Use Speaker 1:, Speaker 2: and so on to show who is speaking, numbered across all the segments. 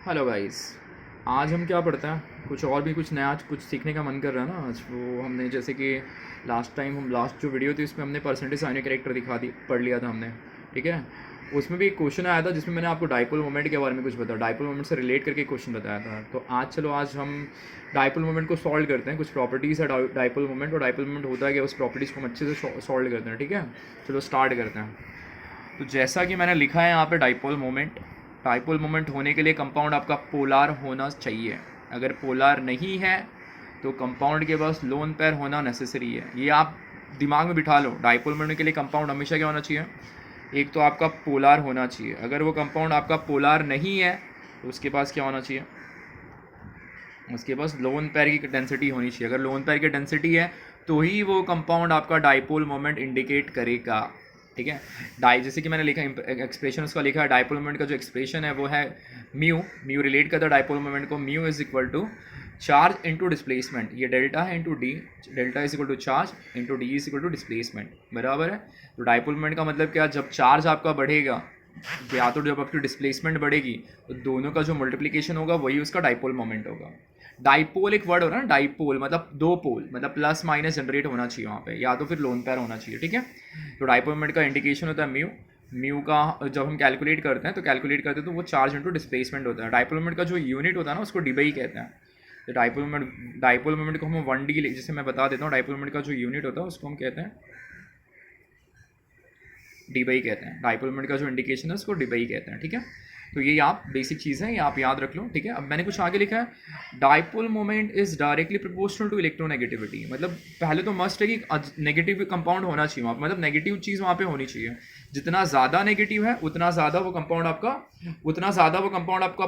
Speaker 1: Hello guys. आज हम क्या पढ़ते हैं, कुछ और भी कुछ नया, आज कुछ सीखने का मन कर रहा है ना। आज वो हमने जैसे कि लास्ट टाइम हम लास्ट जो वीडियो थी उसमें हमने परसेंटेज साइन कैरेक्टर दिखा दी, पढ़ लिया था हमने। ठीक है, उसमें भी एक क्वेश्चन आया था जिसमें मैंने आपको डाइपोल मोमेंट के बारे में कुछ बताया, डाइपोल मोमेंट से रिलेट करके क्वेश्चन बताया था। तो आज हम डाइपोल मोमेंट को सॉल्व करते हैं। कुछ प्रॉपर्टीज़ है डाइपोल मोमेंट, और डाइपोल मोमेंट होता है कि उस प्रॉपर्टीज़ को हम अच्छे से सॉल्व करते हैं। ठीक है, चलो स्टार्ट करते हैं। तो जैसा कि मैंने लिखा है यहाँ पे, डाइपोल मोमेंट होने के लिए कंपाउंड आपका पोलार होना चाहिए। अगर पोलार नहीं है तो कंपाउंड के पास लोन पेयर होना नेसेसरी है। ये आप दिमाग में बिठा लो। डाइपोल मोमेंट के लिए कंपाउंड हमेशा क्या होना चाहिए, एक तो आपका पोलार होना चाहिए। अगर वो कंपाउंड आपका पोलार नहीं है तो उसके पास क्या होना चाहिए, उसके पास लोन पेयर की डेंसिटी होनी चाहिए। अगर लोन पेयर की डेंसिटी है तो ही वो कंपाउंड आपका डाइपोल मोमेंट इंडिकेट करेगा। ठीक है, जैसे कि मैंने लिखा एक्सप्रेशन उसका लिखा है, डाइपोल मोमेंट का जो एक्सप्रेशन है वो है म्यू रिलेट करता है डाइपोल मोमेंट को। Mu is equal to charge into displacement, ये डेल्टा है into D, delta is equal to charge into D is equal to displacement, बराबर है। तो डाइपोल मोमेंट का मतलब क्या, जब चार्ज आपका बढ़ेगा या तो जब आपकी डिस्प्लेसमेंट बढ़ेगी तो दोनों का जो मल्टीप्लिकेशन होगा वही उसका डाइपोल मोमेंट होगा। डाइपोल एक वर्ड हो रहा है ना, डाइपोल मतलब दो पोल, मतलब प्लस माइनस जनरेट होना चाहिए वहाँ पे, या तो फिर लोन पेयर होना चाहिए। ठीक है, तो डाइपोल मोमेंट का इंडिकेशन होता है म्यू का जब हम कैलकुलेट करते हैं तो वो चार्ज इंटू डिस्प्लेसमेंट होता है। डाइपोल मोमेंट का जो यूनिट होता है ना उसको डीबाई कहते हैं। तो डाइपोल मोमेंट को हम 1D, जैसे मैं बता देता हूँ, डाइपोल मोमेंट का जो यूनिट होता है उसको हम कहते हैं डीबाई कहते हैं। डाइपोल मोमेंट का जो इंडिकेशन है उसको डीबाई कहते हैं। ठीक है, तो ये आप बेसिक चीज़ है, ये आप याद रख लो। ठीक है, अब मैंने कुछ आगे लिखा है, dipole moment is directly proportional to electronegativity. मतलब पहले तो मस्ट है कि नेगेटिव कंपाउंड होना चाहिए वहाँ पर, मतलब नेगेटिव चीज़ वहाँ पे होनी चाहिए। जितना ज़्यादा नेगेटिव है उतना ज़्यादा वो कंपाउंड आपका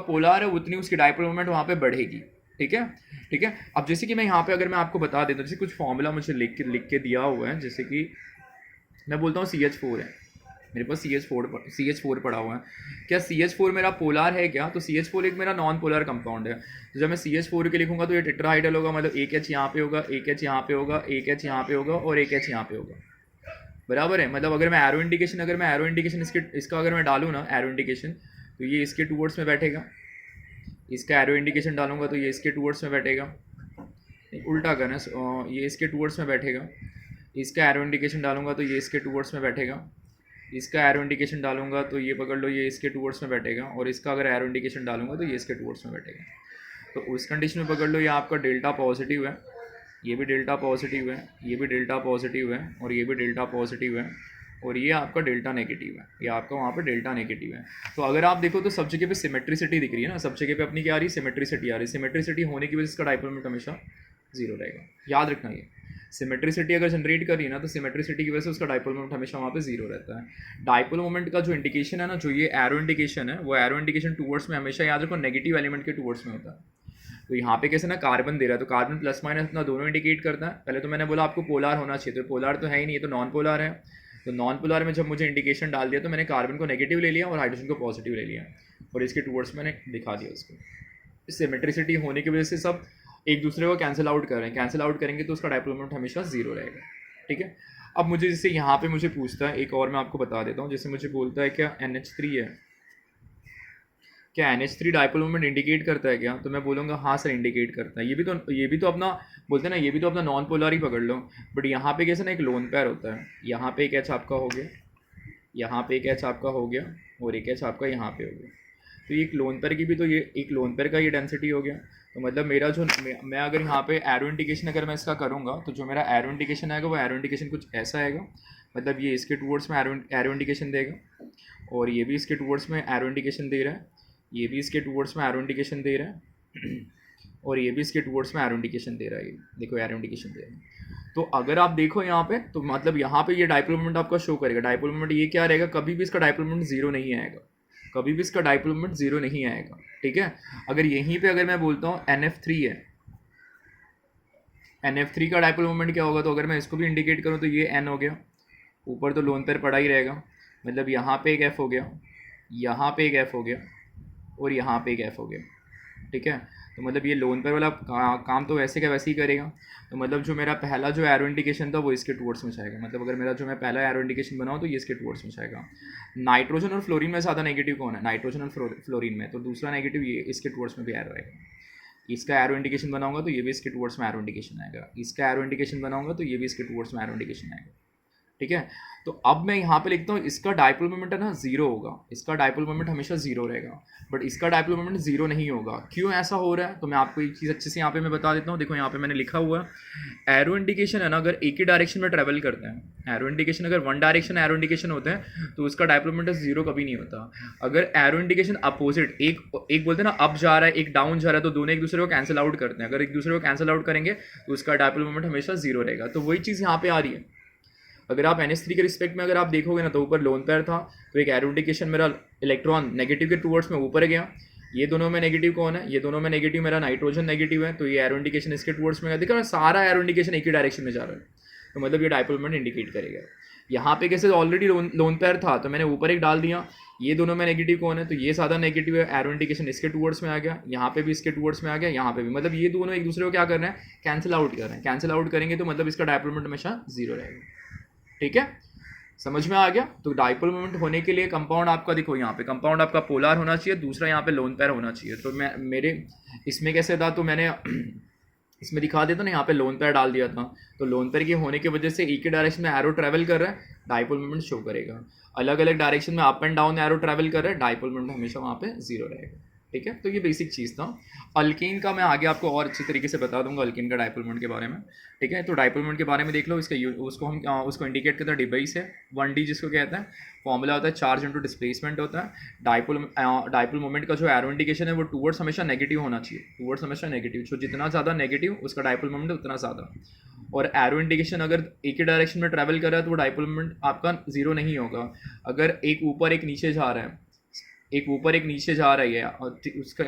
Speaker 1: पोलर है, उतनी उसकी डाइपोल मोमेंट वहाँ पे बढ़ेगी। ठीक है, ठीक है। अब जैसे कि मैं यहाँ पे अगर मैं आपको बता देता हूँ, जैसे कुछ फॉर्मूला मुझे लिख के दिया हुआ है, जैसे कि मैं बोलता हूँ CH4 है, मेरे पास सी एच फोर पड़ा हुआ है। क्या CH4 मेरा पोलार है क्या, तो CH4 एक मेरा नॉन पोलर कंपाउंड है। तो जब मैं CH4 के लिखूंगा तो ये टेट्राहाइड्रल होगा, मतलब एक H यहाँ पे होगा, एक H यहाँ पे होगा, एक H यहाँ पे होगा और एक H यहाँ पे होगा, बराबर है। मतलब अगर मैं एरो इंडिकेशन इसका अगर मैं डालूँ ना एरो इंडिकेशन, तो ये इसके टूवर्ड्स में बैठेगा। इसका एरो इंडिकेशन डालूंगा तो ये इसके टूवर्ड्स में बैठेगा। उल्टा करना, ये इसके टूवर्ड्स में बैठेगा। इसका एरो इंडिकेशन डालूंगा तो ये इसके टूवर्ड्स में बैठेगा। इसका एरो इंडिकेशन डालूंगा तो ये पकड़ लो, ये इसके टूवर्ड्स में बैठेगा। और इसका अगर एरो इंडिकेशन डालूंगा तो ये इसके टूवर्ड्स में बैठेगा। तो उस कंडीशन में पकड़ लो, ये आपका डेल्टा पॉजिटिव है, ये भी डेल्टा पॉजिटिव है, ये भी डेल्टा पॉजिटिव है, और ये भी डेल्टा पॉजिटिव है, और ये आपका डेल्टा नेगेटिव है, ये आपका वहाँ पे डेल्टा नेगेटिव है। तो अगर आप देखो तो सब जगह पे सिमेट्रिसिटी दिख रही है ना, सब जगह पे अपनी क्या आ रही है, सिमेट्रिसिटी आ रही है। सिमेट्रिसिटी होने की वजह से इसका डाइपोल मोमेंट हमेशा जीरो रहेगा, याद रखना। ये सिमेट्रिसिटी अगर जनरेट कर रही है ना, तो सिमेट्रिसिटी की वजह से उसका डाइपोल मोमेंट हमेशा वहाँ पे जीरो रहता है। डाइपोल मोमेंट का जो इंडिकेशन है ना, जो ये एरो इंडिकेशन है, वो एरो इंडिकेशन टूवर्ड्स में हमेशा याद रखो नेगेटिव एलिमेंट के टूवर्ड्स में होता है। तो यहाँ पे कैसे ना, कार्बन दे रहा है तो कार्बन प्लस माइनस अपना दोनों इंडिकेट करता है। पहले तो मैंने बोला आपको पोलार होना चाहिए, तो पोलार तो है ही नहीं, ये तो नॉन पोलार है। तो नॉन पोलार में जब मुझे इंडिकेशन डाल दिया तो मैंने कार्बन को नेगेटिव ले लिया और हाइड्रोजन को पॉजिटिव ले लिया, और इसके टूवर्ड्स मैंने दिखा दिया उसको। सिमेट्रिसिटी होने की वजह से सब एक दूसरे को कैंसिल आउट कर रहे हैं, कैंसिल आउट करेंगे तो उसका डाइपोल मोमेंट हमेशा जीरो रहेगा। ठीक है, अब मुझे जैसे यहाँ पे मुझे पूछता है, एक और मैं आपको बता देता हूँ, जैसे मुझे बोलता है क्या NH3 है, क्या NH3 डाइपोल मोमेंट इंडिकेट करता है क्या, तो मैं बोलूँगा हाँ सर इंडिकेट करता है। ये भी तो अपना बोलते हैं ना, ये भी तो अपना नॉन पोलर ही पकड़ लो। बट यहाँ पे कैसे ना एक लोन पेयर होता है, यहाँ पे एक H आपका हो गया, यहाँ पे एक H आपका हो गया, और एक H आपका यहाँ पे हो गया। तो ये एक लोन पेयर की भी, तो ये एक लोन पेयर का ये डेंसिटी हो गया। तो मतलब मेरा जो मैं अगर यहाँ पे एरो इंडिकेशन अगर मैं इसका करूँगा, तो जो मेरा एरो इंडिकेशन आएगा वो एरो इंडिकेशन कुछ ऐसा आएगा। मतलब ये इसके टूवर्ड्स में एरो इंडिकेशन देगा, और ये भी इसके टूवर्ड्स में एरो इंडिकेशन दे रहा है, ये भी इसके टूवर्ड्स में एरो इंडिकेशन दे रहा है, और ये भी इसके टूवर्ड्स में एरो इंडिकेशन दे रहा है। ये देखो एरो इंडिकेशन दे रहा है। तो अगर आप देखो यहाँ पे, तो मतलब यहाँ पे ये डाइपोल मोमेंट आपका शो करेगा। डाइपोल मोमेंट ये क्या रहेगा, कभी भी इसका डाइपोल मोमेंट जीरो नहीं आएगा, कभी भी इसका डाइपोल मोमेंट जीरो नहीं आएगा। ठीक है, अगर यहीं पे अगर मैं बोलता हूँ NF3 है, NF3 का डाइपोल मोमेंट क्या होगा, तो अगर मैं इसको भी इंडिकेट करूँ तो ये N हो गया, ऊपर तो लोन पेयर पड़ा ही रहेगा। मतलब यहाँ पे एक F हो गया, यहाँ पे एक F हो गया, और यहाँ पे एक F हो गया। ठीक है। तो मतलब ये लोन पेयर वाला काम तो वैसे का वैसे ही करेगा। तो मतलब जो मेरा पहला जो एरो इंडिकेशन था वो इसके टूवर्ड्स में जाएगा। मतलब अगर मेरा जो मैं पहला एरो इंडिकेशन बनाऊँ तो ये इसके टूवर्ड्स में जाएगा। नाइट्रोजन और फ्लोरीन में ज़्यादा नेगेटिव कौन है? नाइट्रोजन और फ्लोरीन में। तो दूसरा नेगेटिव ये इसके टूवर्ड्स में भी एरो आएगा। इसका एरो इंडिकेशन बनाऊंगा तो ये भी इसके टूवर्ड्स में एरो इंडिकेशन आएगा। इसका एरो इंडिकेशन बनाऊंगा तो ये भी इसके टूवर्ड्स में एरो इंडिकेशन आएगा। ठीक है। तो अब मैं यहाँ पे लिखता हूँ इसका डाइपोल मोमेंट है ना जीरो होगा। इसका डाइपोल मोमेंट हमेशा जीरो रहेगा, बट इसका डाइपोल मोमेंट जीरो नहीं होगा। क्यों ऐसा हो रहा है? तो मैं आपको एक चीज़ अच्छे से यहाँ पे मैं बता देता हूँ। देखो यहाँ पे मैंने लिखा हुआ है एरो इंडिकेशन है ना, अगर एक ही डायरेक्शन में ट्रेवल करते हैं, एरो इंडिकेशन अगर वन डायरेक्शन एरो इंडिकेशन होते हैं तो उसका डाइपोल मोमेंट जीरो कभी नहीं होता। अगर एरो इंडिकेशन अपोजिट एक बोलते हैं ना, अप जा रहा है एक डाउन जा रहा है, तो दोनों एक दूसरे को कैंसिल आउट करते हैं। अगर एक दूसरे को कैंसिल आउट करेंगे तो उसका डाइपोल मोमेंट हमेशा जीरो रहेगा। तो वही चीज़ यहाँ पे आ रही है। अगर आप NH3 के रिस्पेक्ट में अगर आप देखोगे ना, तो ऊपर लोन पेयर था, तो एक एरो इंडिकेशन मेरा इलेक्ट्रॉन नेगेटिव के टूवर्ड्स में ऊपर गया। ये दोनों में नेगेटिव कौन है? ये दोनों में नेगेटिव मेरा नाइट्रोजन नेगेटिव है, तो ये एरो इंडिकेशन इसके टूवर्ड्स में गया। देखो सारा एरो इंडिकेशन एक ही डायरेक्शन में जा रहा है, तो मतलब ये डाइपोल मोमेंट इंडिकेट करेगा। यहाँ पे कैसे ऑलरेडी लोन पेयर था तो मैंने ऊपर एक डाल दिया। ये दोनों में नेगेटिव कौन है? तो ये सादा नेगेटिव है, एरो इंडिकेशन इसके टूवर्ड्स में आ गया, यहाँ पे भी इसके टूवर्ड्स में आ गया, यहाँ पे भी। मतलब ये दोनों एक दूसरे को क्या कर रहे हैं? कैंसिल आउट कर रहे हैं। कैंसिल आउट करेंगे तो मतलब इसका डाइपोल मोमेंट हमेशा जीरो रहेगा। ठीक है, समझ में आ गया? तो डाइपोल मोमेंट होने के लिए कंपाउंड आपका देखो यहाँ पे कंपाउंड आपका पोलर होना चाहिए, दूसरा यहाँ पे लोन पेयर होना चाहिए। तो मैं मेरे इसमें कैसे था, तो मैंने इसमें दिखा देता ना, यहाँ पे लोन पेयर डाल दिया था। तो लोन पेयर के होने की वजह से एक ही डायरेक्शन में एरो ट्रैवल कर रहा है, डाइपोल मोमेंट शो करेगा। अलग अलग डायरेक्शन में up and down arrow travel कर रहा है, डाइपोल मोमेंट हमेशा वहाँ पे जीरो रहेगा। ठीक है, तो ये बेसिक चीज़ था। अल्केन का मैं आगे आपको और अच्छी तरीके से बता दूंगा, अल्केन का डाइपोल मोमेंट के बारे में। ठीक है, तो डाइपोल मोमेंट के बारे में देख लो। इसका उसको हम उसको इंडिकेट करते हैं डिवाइस है 1D जिसको कहते हैं। फॉर्मूला होता है चार्ज इंटू डिस्प्लेसमेंट होता है। डाइपोल मोमेंट का जो एरो इंडिकेशन है वो टूवर्ड्स हमेशा नेगेटिव होना चाहिए, टूवर्ड्स हमेशा नेगेटिव। जो जितना ज़्यादा नेगेटिव उसका डाइपोल मोमेंट उतना ज़्यादा। और एरो इंडिकेशन अगर एक ही डायरेक्शन में ट्रैवल कर रहा है तो डाइपोल मोमेंट आपका जीरो नहीं होगा। अगर एक ऊपर एक नीचे जा रहा है, एक ऊपर एक नीचे जा रही है, और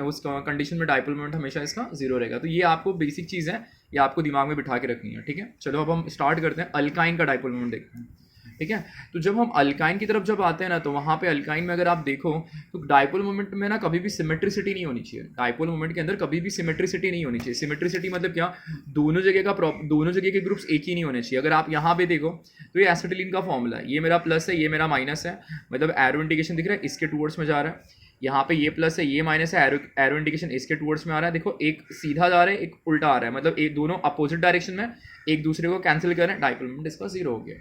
Speaker 1: उस कंडीशन में डाइपोल मोमेंट हमेशा इसका जीरो रहेगा। तो ये आपको बेसिक चीज़ है, ये आपको दिमाग में बिठा के रखनी है। ठीक है, चलो अब हम स्टार्ट करते हैं, अल्काइन का डाइपोल मोमेंट देखते हैं। ठीक है, तो जब हम अल्काइन की तरफ जब आते हैं ना, तो वहाँ पे अल्काइन में अगर आप देखो तो डाइपोल मोमेंट में ना कभी भी सिमेट्रिसिटी नहीं होनी चाहिए। डाइपोल मोमेंट के अंदर कभी भी सिमेट्रिसिटी नहीं होनी चाहिए। सिमेट्रिसिटी मतलब क्या? दोनों जगह के ग्रुप्स एक ही नहीं होने चाहिए। अगर आप यहाँ पे देखो तो ये एसिटिलीन का फॉर्मूला है, ये मेरा प्लस है, ये मेरा माइनस है। मतलब एरो इंडिकेशन दिख रहा है इसके टूवर्ड्स में जा रहा है। यहाँ पे ये प्लस है, ये माइनस है, एरो इंडिकेशन इसके टूवर्ड्स में आ रहा है। देखो एक सीधा जा रहा है, एक उल्टा आ रहा है, मतलब एक दोनों अपोजिट डायरेक्शन में एक दूसरे को कैंसिल कर रहे हैं। डाइपोल मोमेंट इसका जीरो हो गया,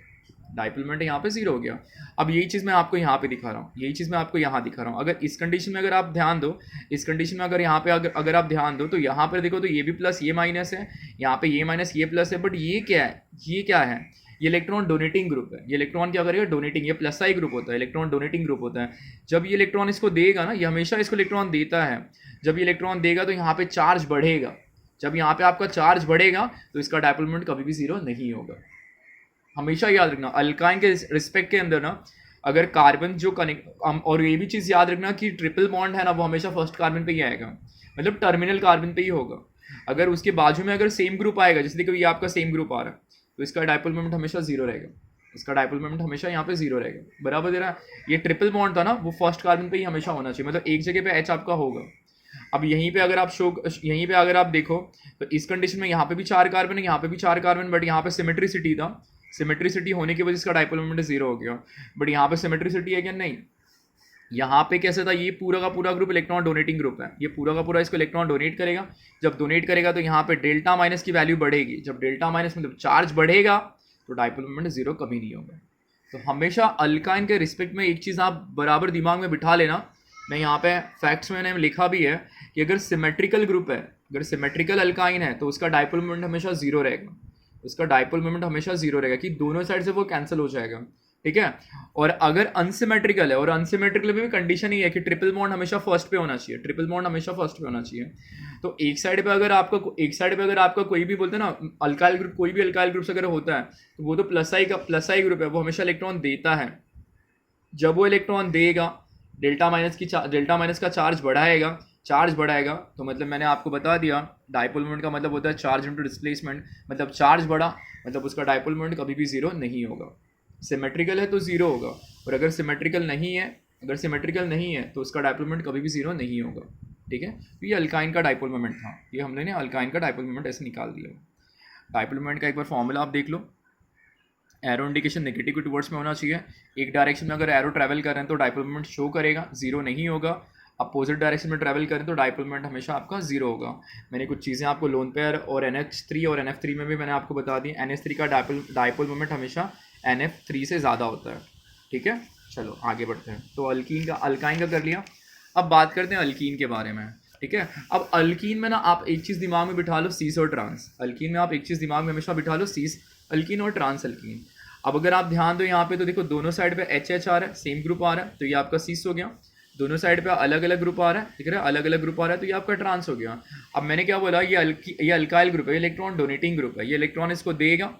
Speaker 1: डाइपोल मोमेंट यहाँ पे जीरो हो गया। अब यही चीज़ मैं आपको यहाँ पे दिखा रहा हूँ, यही चीज़ मैं आपको यहाँ दिखा रहा हूँ। अगर इस कंडीशन में अगर आप ध्यान दो, इस कंडीशन में अगर यहाँ पे अगर आप ध्यान दो तो यहाँ पर देखो तो ये भी प्लस ये माइनस है, यहाँ पे ये माइनस ये प्लस है। बट ये क्या है? ये क्या है? ये इलेक्ट्रॉन डोनेटिंग ग्रुप है। ये इलेक्ट्रॉन क्या करेगा? डोनेटिंग। ये प्लस आई ग्रुप होता है, इलेक्ट्रॉन डोनेटिंग ग्रुप होता है। जब ये इलेक्ट्रॉन इसको देगा ना, ये हमेशा इसको इलेक्ट्रॉन देता है। जब ये इलेक्ट्रॉन देगा तो यहाँ पे चार्ज बढ़ेगा। जब यहाँ पे आपका चार्ज बढ़ेगा तो इसका डाइपोल मोमेंट कभी भी जीरो नहीं होगा। हमेशा याद रखना अल्काइन के रिस्पेक्ट के अंदर ना, अगर कार्बन जो कनेक्ट, और ये भी चीज़ याद रखना कि ट्रिपल बॉन्ड है ना, वो हमेशा फर्स्ट कार्बन पे ही आएगा, मतलब टर्मिनल कार्बन पे ही होगा। अगर उसके बाजू में अगर सेम ग्रुप आएगा, जैसे देखो ये आपका सेम ग्रुप आ रहा है, तो इसका डाइपोल मोमेंट हमेशा जीरो रहेगा। इसका डाइपोल मोमेंट हमेशा यहाँ पे जीरो रहेगा। बराबर दे रहा है? ये ट्रिपल बॉन्ड था ना, वो फर्स्ट कार्बन पे ही हमेशा होना चाहिए, मतलब एक जगह पे H आपका होगा। अब यहीं पे अगर आप देखो तो इस कंडीशन में यहाँ पे भी 4 कार्बन है, यहाँ पे भी 4 कार्बन, बट यहाँ पे सिमेट्रिसिटी था। सिमेट्रिसिटी होने की वजह से इसका डाइपोल मोमेंट जीरो हो गया। बट यहाँ पे सिमेट्रिसिटी है क्या? नहीं। यहाँ पे कैसे था? ये पूरा का पूरा ग्रुप इलेक्ट्रॉन डोनेटिंग ग्रुप है, ये पूरा का पूरा इसको इलेक्ट्रॉन डोनेट करेगा। जब डोनेट करेगा तो यहाँ पे डेल्टा माइनस की वैल्यू बढ़ेगी। जब डेल्टा माइनस मतलब चार्ज बढ़ेगा तो डाइपोल मोमेंट जीरो कभी नहीं होगा। तो हमेशा अल्काइन के रिस्पेक्ट में एक चीज़ आप बराबर दिमाग में बिठा लेना। मैं यहाँ पे फैक्ट्स में मैंने लिखा भी है कि अगर सिमेट्रिकल ग्रुप है, अगर सिमेट्रिकल अल्काइन है तो उसका डाइपोल मोमेंट हमेशा जीरो रहेगा। उसका डाइपोल मोमेंट हमेशा जीरो रहेगा कि दोनों साइड से वो कैंसिल हो जाएगा। ठीक है, और अगर अनसिमेट्रिकल है, और अनसिमेट्रिकल में भी कंडीशन ही है कि ट्रिपल बॉन्ड हमेशा फर्स्ट पे होना चाहिए, ट्रिपल बॉन्ड हमेशा फर्स्ट पे होना चाहिए। तो एक साइड पे अगर आपका कोई भी बोलते हैं ना अल्काइल ग्रुप, कोई भी अल्काइल ग्रुप अगर होता है तो वो तो प्लस आई ग्रुप है, वो हमेशा इलेक्ट्रॉन देता है। जब वो इलेक्ट्रॉन देगा, डेल्टा माइनस का चार्ज बढ़ाएगा तो मतलब मैंने आपको बता दिया डाइपोल मोमेंट का मतलब होता है चार्ज इनटू डिस्प्लेसमेंट। मतलब चार्ज बढ़ा मतलब उसका डाइपोल मोमेंट कभी भी जीरो नहीं होगा। सिमेट्रिकल है तो जीरो होगा, और अगर सिमेट्रिकल नहीं है तो उसका डाइपोल मोमेंट कभी भी जीरो नहीं होगा। ठीक है। तो ये अल्काइन का डाइपोल मोमेंट था, ये हमने ने अल्काइन का डाइपोल मोमेंट ऐसे निकाल दिया। डाइपोल मोमेंट का एक बार फॉर्मूला आप देख लो, एरो इंडिकेशन नेगेटिव टुवर्ड्स में होना चाहिए। एक डायरेक्शन में अगर एरो ट्रैवल कर रहे हैं तो डाइपोल मोमेंट शो करेगा, जीरो नहीं होगा। अपोजिट डायरेक्शन में ट्रैवल करें तो डाइपोल मोमेंट हमेशा आपका जीरो होगा। मैंने कुछ चीज़ें आपको लोन पेयर और NH3 और NF3 में भी मैंने आपको बता दी। NH3 का डाइपोल मोमेंट हमेशा NF3 से ज़्यादा होता है, ठीक है। चलो आगे बढ़ते हैं। तो अल्काइन का कर लिया। अब बात करते हैं अल्कीन के बारे में, ठीक है। अब अल्कीन में ना आप एक चीज़ दिमाग में बिठा लो, सीस और ट्रांस। अल्कीन में आप एक चीज़ दिमाग में हमेशा बिठा लो, सीस अल्कीन और ट्रांस अल्कीन। अब अगर आप ध्यान दो यहाँ पे तो देखो दोनों साइड पे HH आ रहा है, सेम ग्रुप आ रहा है, तो ये आपका सीस हो गया। दोनों साइड पे अलग अलग ग्रुप आ रहा है, दिख रहा है, अलग अलग ग्रुप आ रहा है, तो ये आपका ट्रांस हो गया। अब मैंने क्या बोला, ये अल्काइल ग्रुप है, ये इलेक्ट्रॉन डोनेटिंग ग्रुप है, ये इलेक्ट्रॉन इसको देगा,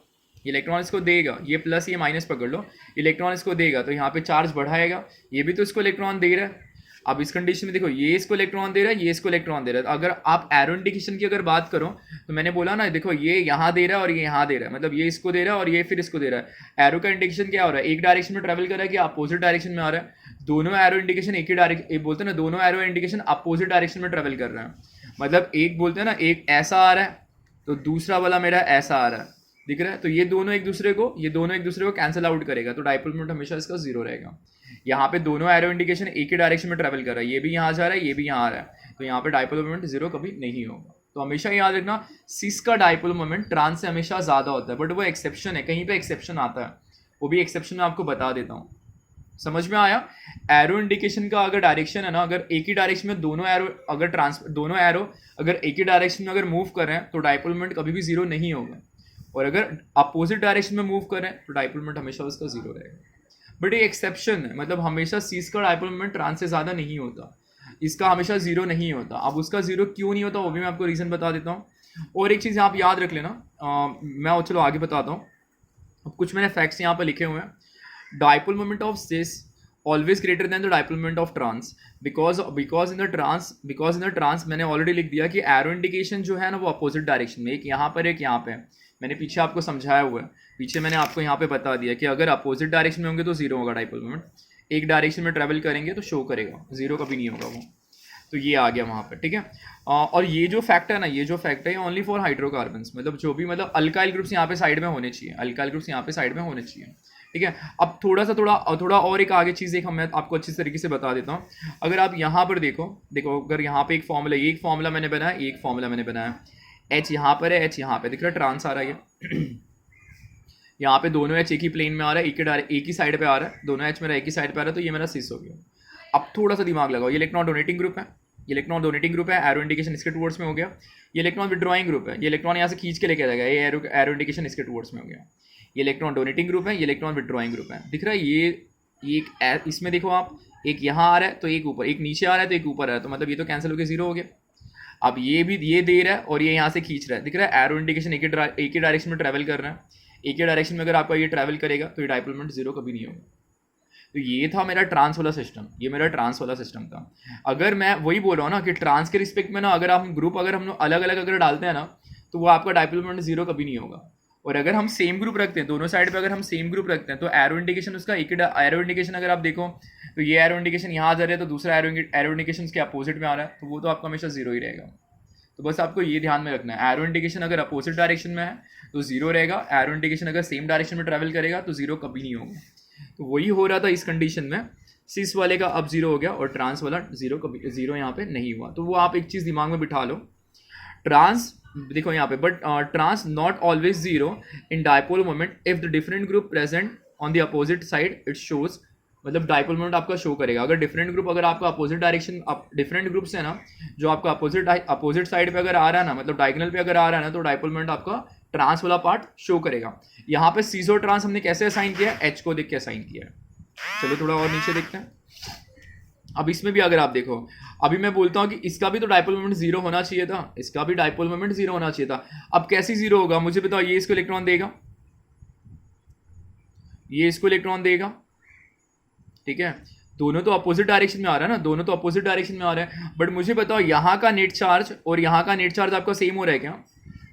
Speaker 1: इलेक्ट्रॉन इसको देगा, ये प्लस ये माइनस पकड़ लो, इलेक्ट्रॉन इसको देगा तो यहाँ पे चार्ज बढ़ाएगा, ये भी तो इसको इलेक्ट्रॉन दे रहा है। अब इस कंडीशन में देखो ये इसको इलेक्ट्रॉन दे रहा है, ये इसको इलेक्ट्रॉन दे रहा है। अगर आप एरो इंडिकेशन की अगर बात करो तो मैंने बोला ना, देखो ये यहाँ दे रहा है और ये यहाँ दे रहा है, मतलब ये इसको दे रहा है और ये फिर इसको दे रहा है। एरो का इंडिकेशन क्या हो रहा है, एक डायरेक्शन में ट्रेवल कर रहा है कि अपोजिट डायरेक्शन में आ रहा है। दोनों एरो इंडिकेशन एक ही डायरेक्शन, बोलते हैं ना दोनों एरो इंडिकेशन अपोजिट डायरेक्शन में ट्रेवल कर रहा है। मतलब एक बोलते हैं ना, एक ऐसा आ रहा है तो दूसरा वाला मेरा ऐसा आ रहा है, दिख रहा है। तो ये दोनों एक दूसरे को कैंसिल आउट करेगा, तो डाइपोल मोमेंट हमेशा इसका जीरो रहेगा। यहाँ पे दोनों एरो इंडिकेशन एक ही डायरेक्शन में ट्रेवल कर रहा है, ये भी यहाँ जा रहा है, ये भी यहाँ आ रहा है, तो यहाँ पे डाइपोल मोमेंट जीरो कभी नहीं होगा। तो हमेशा याद रखना, सिस का डाइपोल मोमेंट ट्रांस से हमेशा ज़्यादा होता है, बट वो एक्सेप्शन है, कहीं पे एक्सेप्शन आता है, वो भी एक्सेप्शन मैं आपको बता देता हूँ। समझ में आया। एरो इंडिकेशन का अगर डायरेक्शन है ना, अगर एक ही डायरेक्शन में दोनों एरो अगर एक ही डायरेक्शन में अगर मूव कर रहे हैं तो डाइपोल मोमेंट कभी भी जीरो नहीं होगा, और अगर अपोजिट डायरेक्शन में मूव कर रहे हैं तो डाइपोल मोमेंट हमेशा उसका जीरो रहेगा। बट ये एक्सेप्शन है, मतलब हमेशा सीस का डाइपोल मोमेंट ट्रांस से ज़्यादा नहीं होता, इसका हमेशा जीरो नहीं होता। अब उसका जीरो क्यों नहीं होता वो भी मैं आपको रीज़न बता देता हूँ। और एक चीज़ आप याद रख लेना, मैं चलो आगे बताता हूँ। अब कुछ मैंने फैक्ट्स यहाँ पर लिखे हुए हैं। Dipole moment of cis always greater than the dipole moment of trans, because in the trans मैंने ऑलरेडी लिख दिया कि एरो इंडिकेशन जो है ना वो अपोजिट डायरेक्शन में, एक यहाँ पर एक यहाँ पे, मैंने पीछे आपको समझाया हुआ है, पीछे मैंने आपको यहाँ पे बता दिया कि अगर अपोजिट डायरेक्शन में होंगे तो जीरो होगा डाइपोल मोमेंट, एक डायरेक्शन में ट्रेवल करेंगे तो शो करेगा, जीरो कभी नहीं होगा वो। तो ये आ गया वहाँ पर, ठीक है। और ये जो फैक्ट है ना, ये जो फैक्ट है ये ओनली फॉर हाइड्रोकार्बन्स, मतलब जो भी मतलब अल्काइल ग्रुप्स यहाँ पे साइड में होने चाहिए, अल्काइल ग्रुप्स यहाँ पे साइड में होने चाहिए, ठीक है। अब थोड़ा और एक आगे चीज़ एक मैं आपको अच्छी तरीके से बता देता हूँ। अगर आप यहाँ पर देखो अगर यहाँ पे एक फॉर्मूला मैंने बनाया, एच यहाँ पर है, एच यहाँ पे दिख रहा है, ट्रांस आ रहा है, यहाँ पे दोनों एच एक ही प्लेन में आ रहा है, एक ही साइड पे आ रहा है, दोनों एच मेरा एक ही साइड पे आ रहा है, तो ये मेरा सिस हो गया। अब थोड़ा सा दिमाग लगाओ, ये इलेक्ट्रॉन डोनेटिंग ग्रुप है, एरो इंडिकेशन इसके टुवर्ड्स में हो गया। ये इलेक्ट्रॉन विड्रॉइंग ग्रुप है, ये इलेक्ट्रॉन यहाँ से खींच के लेके जाएगा, ये एरो इंडिकेशन इसके टुवर्ड्स में हो गया। ये इलेक्ट्रॉन डोनेटिंग ग्रुप है, ये इलेक्ट्रॉन विड्रॉइंग ग्रुप है, दिख रहा है। ये इसमें देखो आप, एक यहाँ आ रहा है तो एक ऊपर, एक नीचे आ रहा है तो एक ऊपर आ रहा है, तो मतलब ये तो कैंसिल होकर जीरो हो गया। अब ये दे रहा है और ये यहाँ से खींच रहा है, दिख रहा है। एरो इंडिकेशन एक ही डायरेक्शन में ट्रैवल कर रहा है, एक ही डायरेक्शन में अगर आपका ये ट्रैवल करेगा तो ये डाइपोल मोमेंट जीरो कभी नहीं होगा। तो ये था मेरा ट्रांस वाला सिस्टम, ये मेरा ट्रांस वाला सिस्टम था। अगर मैं वही बोल रहा हूँ ना कि ट्रांस के रिस्पेक्ट में ना अगर हम ग्रुप अगर हम अलग अलग अगर डालते हैं ना तो वो आपका डाइपोल मोमेंट जीरो कभी नहीं होगा। और अगर हम सेम ग्रुप रखते हैं, दोनों साइड पे अगर हम सेम ग्रुप रखते हैं तो एरो इंडिकेशन उसका एक ही एरो इंडिकेशन अगर आप देखो तो ये एरो इंडिकेशन यहाँ जा रहा है तो दूसरा एरो इंडिकेशन उसके अपोजिट में आ रहा है, तो वो तो आपका हमेशा जीरो ही रहेगा। तो बस आपको ये ध्यान में रखना है, एरो इंडिकेशन अगर अपोजिट डायरेक्शन में है तो जीरो रहेगा, एरो इंडिकेशन अगर सेम डायरेक्शन में ट्रैवल करेगा तो जीरो कभी नहीं होगा। तो वही हो रहा था इस कंडीशन में, सिस वाले का अब जीरो हो गया और ट्रांस वाला जीरो यहाँ पे नहीं हुआ। तो वो आप एक चीज़ दिमाग में बिठा लो, ट्रांस देखो यहाँ पे, but trans not always zero in dipole moment if the different group present on the opposite side it shows, मतलब डाइपोल मोमेंट आपका शो करेगा। अगर डिफरेंट ग्रुप अगर आपका अपोजिट डायरेक्शन, डिफरेंट ग्रुप्स है ना जो आपका अपोजिट साइड पे अगर आ रहा है ना, मतलब डायगोनल पे अगर आ रहा है ना, तो डाइपोल मोमेंट आपका ट्रांस वाला पार्ट शो करेगा। यहाँ पे सीजो ट्रांस हमने कैसे असाइन किया है, एच को देख के असाइन किया है। चलो थोड़ा और नीचे देखते हैं। अब इसमें भी अगर आप देखो, अभी मैं बोलता हूँ कि इसका भी तो डाइपोल मोमेंट जीरो होना चाहिए था, इसका भी डाइपोल मोमेंट जीरो होना चाहिए था। अब कैसे जीरो होगा मुझे बताओ, ये इसको इलेक्ट्रॉन देगा, ये इसको इलेक्ट्रॉन देगा, ठीक है। दोनों तो अपोजिट डायरेक्शन में आ रहा है ना, दोनों तो अपोजिट डायरेक्शन में आ रहा है, बट मुझे बताओ यहाँ का नेट चार्ज और यहाँ का नेट चार्ज आपका सेम हो रहा है क्या?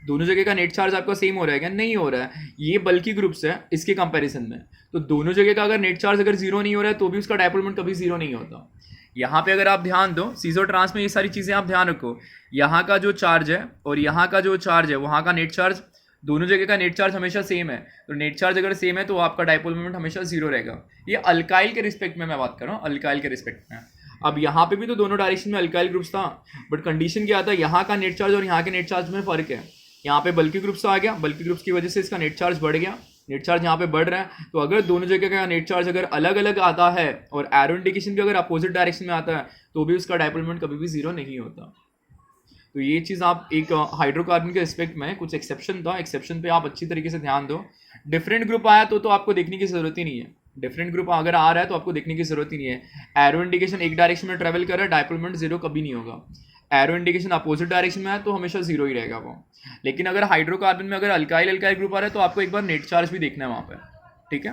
Speaker 1: दोनों जगह का नेट चार्ज आपका सेम हो रहा है क्या? नहीं हो रहा है। ये बल्कि ग्रुप्स है इसके कंपैरिजन में, तो दोनों जगह का अगर नेट चार्ज अगर जीरो नहीं हो रहा है तो भी उसका डाइपोल मोमेंट कभी जीरो नहीं होता। यहाँ पे अगर आप ध्यान दो सीजो ट्रांस में ये सारी चीज़ें आप ध्यान रखो, यहाँ का जो चार्ज है और यहाँ का जो चार्ज है, वहाँ का नेट चार्ज, दोनों जगह का नेट चार्ज हमेशा सेम है। तो नेट चार्ज अगर सेम है तो आपका डाइपोल मोमेंट हमेशा जीरो रहेगा। ये अल्काइल के रिस्पेक्ट में मैं बात कर रहा हूँ, अल्काइल के रिस्पेक्ट में। अब यहाँ पे भी तो दोनों डायरेक्शन में अल्काइल ग्रुप्स था, बट कंडीशन क्या था, यहाँ का नेट चार्ज और यहाँ के नेट चार्ज में फर्क है। यहाँ पे बल्कि ग्रुप्स आ गया, बल्कि ग्रुप्स की वजह से इसका नेट चार्ज बढ़ गया, नेट चार्ज यहाँ पे बढ़ रहा है। तो अगर दोनों जगह का नेट चार्ज अगर अलग अलग आता है और एरो इंडिकेशन भी अगर अपोजिट डायरेक्शन में आता है तो भी उसका डाइपोल मोमेंट कभी भी जीरो नहीं होता। तो ये चीज़ आप एक हाइड्रोकार्बन के रिस्पेक्ट में कुछ एक्सेप्शन था, एक्सेप्शन पे आप अच्छी तरीके से ध्यान दो। डिफरेंट ग्रुप आया तो आपको देखने की जरूरत ही नहीं है, डिफरेंट ग्रुप अगर आ रहा है तो आपको देखने की जरूरत ही नहीं है। एरो इंडिकेशन एक डायरेक्शन में ट्रेवल कर रहा है, डाइपोल मोमेंट जीरो कभी नहीं होगा। एरो इंडिकेशन अपोजिट डायरेक्शन में है तो हमेशा जीरो ही रहेगा वो। लेकिन अगर हाइड्रोकार्बन में अगर अल्काइल अल्काइल ग्रुप आ रहा है तो आपको एक बार नेट चार्ज भी देखना है वहाँ पर, ठीक है।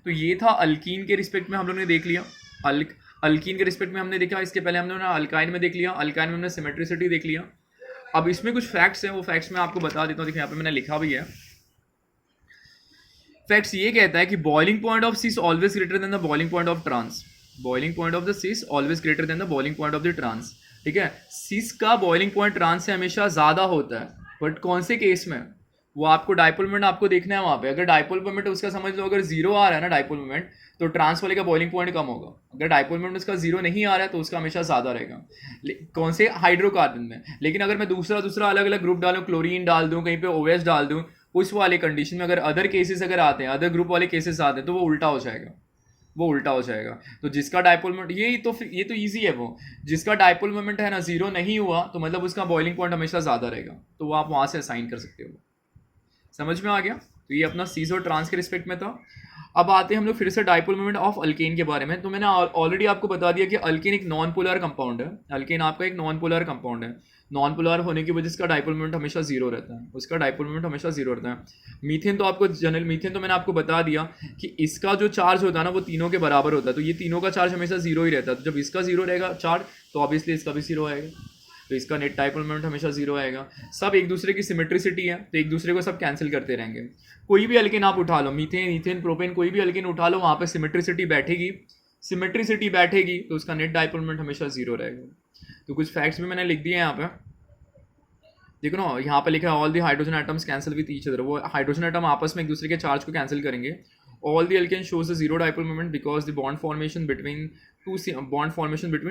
Speaker 1: तो ये था अल्कीन के रिस्पेक्ट में हम लोगों ने देख लिया। अल्कीन के रिस्पेक्ट में हमने देखा, इसके पहले हम लोगों ने अल्काइन में देख लिया, अल्काइन में हमने सिमेट्रिसिटी देख लिया। अब इसमें कुछ फैक्ट्स हैं, वो फैक्ट्स मैं आपको बता देता हूँ। देखिए यहाँ पे मैंने लिखा भी है। फैक्ट्स ये कहता है कि boiling point of cis always greater than the boiling point of trans. Boiling point of the cis always greater than the boiling point of the trans, ठीक है। cis का बॉइलिंग पॉइंट ट्रांस से हमेशा ज़्यादा होता है, बट कौन से केस में, वो आपको डाइपोल मोमेंट आपको देखना है वहाँ पे। अगर डाइपोल मोमेंट उसका समझ लो अगर जीरो आ रहा है ना डाइपोल मोमेंट, तो ट्रांस वाले का बॉइलिंग पॉइंट कम होगा। अगर डाइपोल मोमेंट उसका जीरो नहीं आ रहा है तो उसका हमेशा ज़्यादा रहेगा। कौन से, हाइड्रोकार्बन में। लेकिन अगर मैं दूसरा अलग अलग ग्रुप डालूँ, क्लोरीन डाल दूँ, कहीं पे OH डाल दूँ, उस वाले कंडीशन में अगर अदर केसेस अगर आते हैं, अदर ग्रुप वाले केसेस आते हैं, तो वो उल्टा हो जाएगा, वो उल्टा हो जाएगा। तो जिसका डाइपोल मोमेंट, ये तो ईजी है, वो जिसका डाइपोल मोमेंट है ना जीरो नहीं हुआ तो मतलब उसका बॉइलिंग पॉइंट हमेशा ज़्यादा रहेगा, तो वो आप वहाँ से असाइन कर सकते हो। समझ में आ गया। तो ये अपना cis और ट्रांस के रिस्पेक्ट में था। अब आते हैं हम लोग फिर से डाइपोल मोमेंट ऑफ अल्केन के बारे में। तो मैंने ऑलरेडी आपको बता दिया कि अल्केन एक नॉन पोलर कंपाउंड है। अल्केन आपका एक नॉन पोलर कंपाउंड है। नॉन पोलर होने की वजह से इसका डाइपोल मोमेंट हमेशा जीरो रहता है, उसका डाइपोल मोमेंट हमेशा जीरो रहता है। मीथेन तो आपको जनरल, मीथेन तो मैंने आपको बता दिया कि इसका जो चार्ज होता है ना वो तीनों के बराबर होता है, तो ये तीनों का चार्ज हमेशा जीरो ही रहता है। तो जब इसका जीरो रहेगा चार्ज तो ऑब्वियसली इसका भी जीरो आएगा, तो इसका नेट डाइपोल मोमेंट हमेशा जीरो आएगा। सब एक दूसरे की सिमेट्रिसिटी है तो एक दूसरे को सब कैंसिल करते रहेंगे। कोई भी अल्केन आप उठा लो, मीथेन, ईथेन, प्रोपेन, कोई भी अल्केन उठा लो, वहाँ पे सिमेट्रिसिटी बैठेगी तो उसका नेट डाइपोल मोमेंट हमेशा जीरो रहेगा। तो कुछ फैक्ट्स भी मैंने लिख दिए हैं यहाँ पे, देखो ना, यहाँ पे लिखा है all the hydrogen atoms cancel with each other. वो हाइड्रोजन एटम आपस में एक दूसरे के चार्ज को कैंसिल करेंगे। All the alkane shows the zero dipole moment because the bond formation between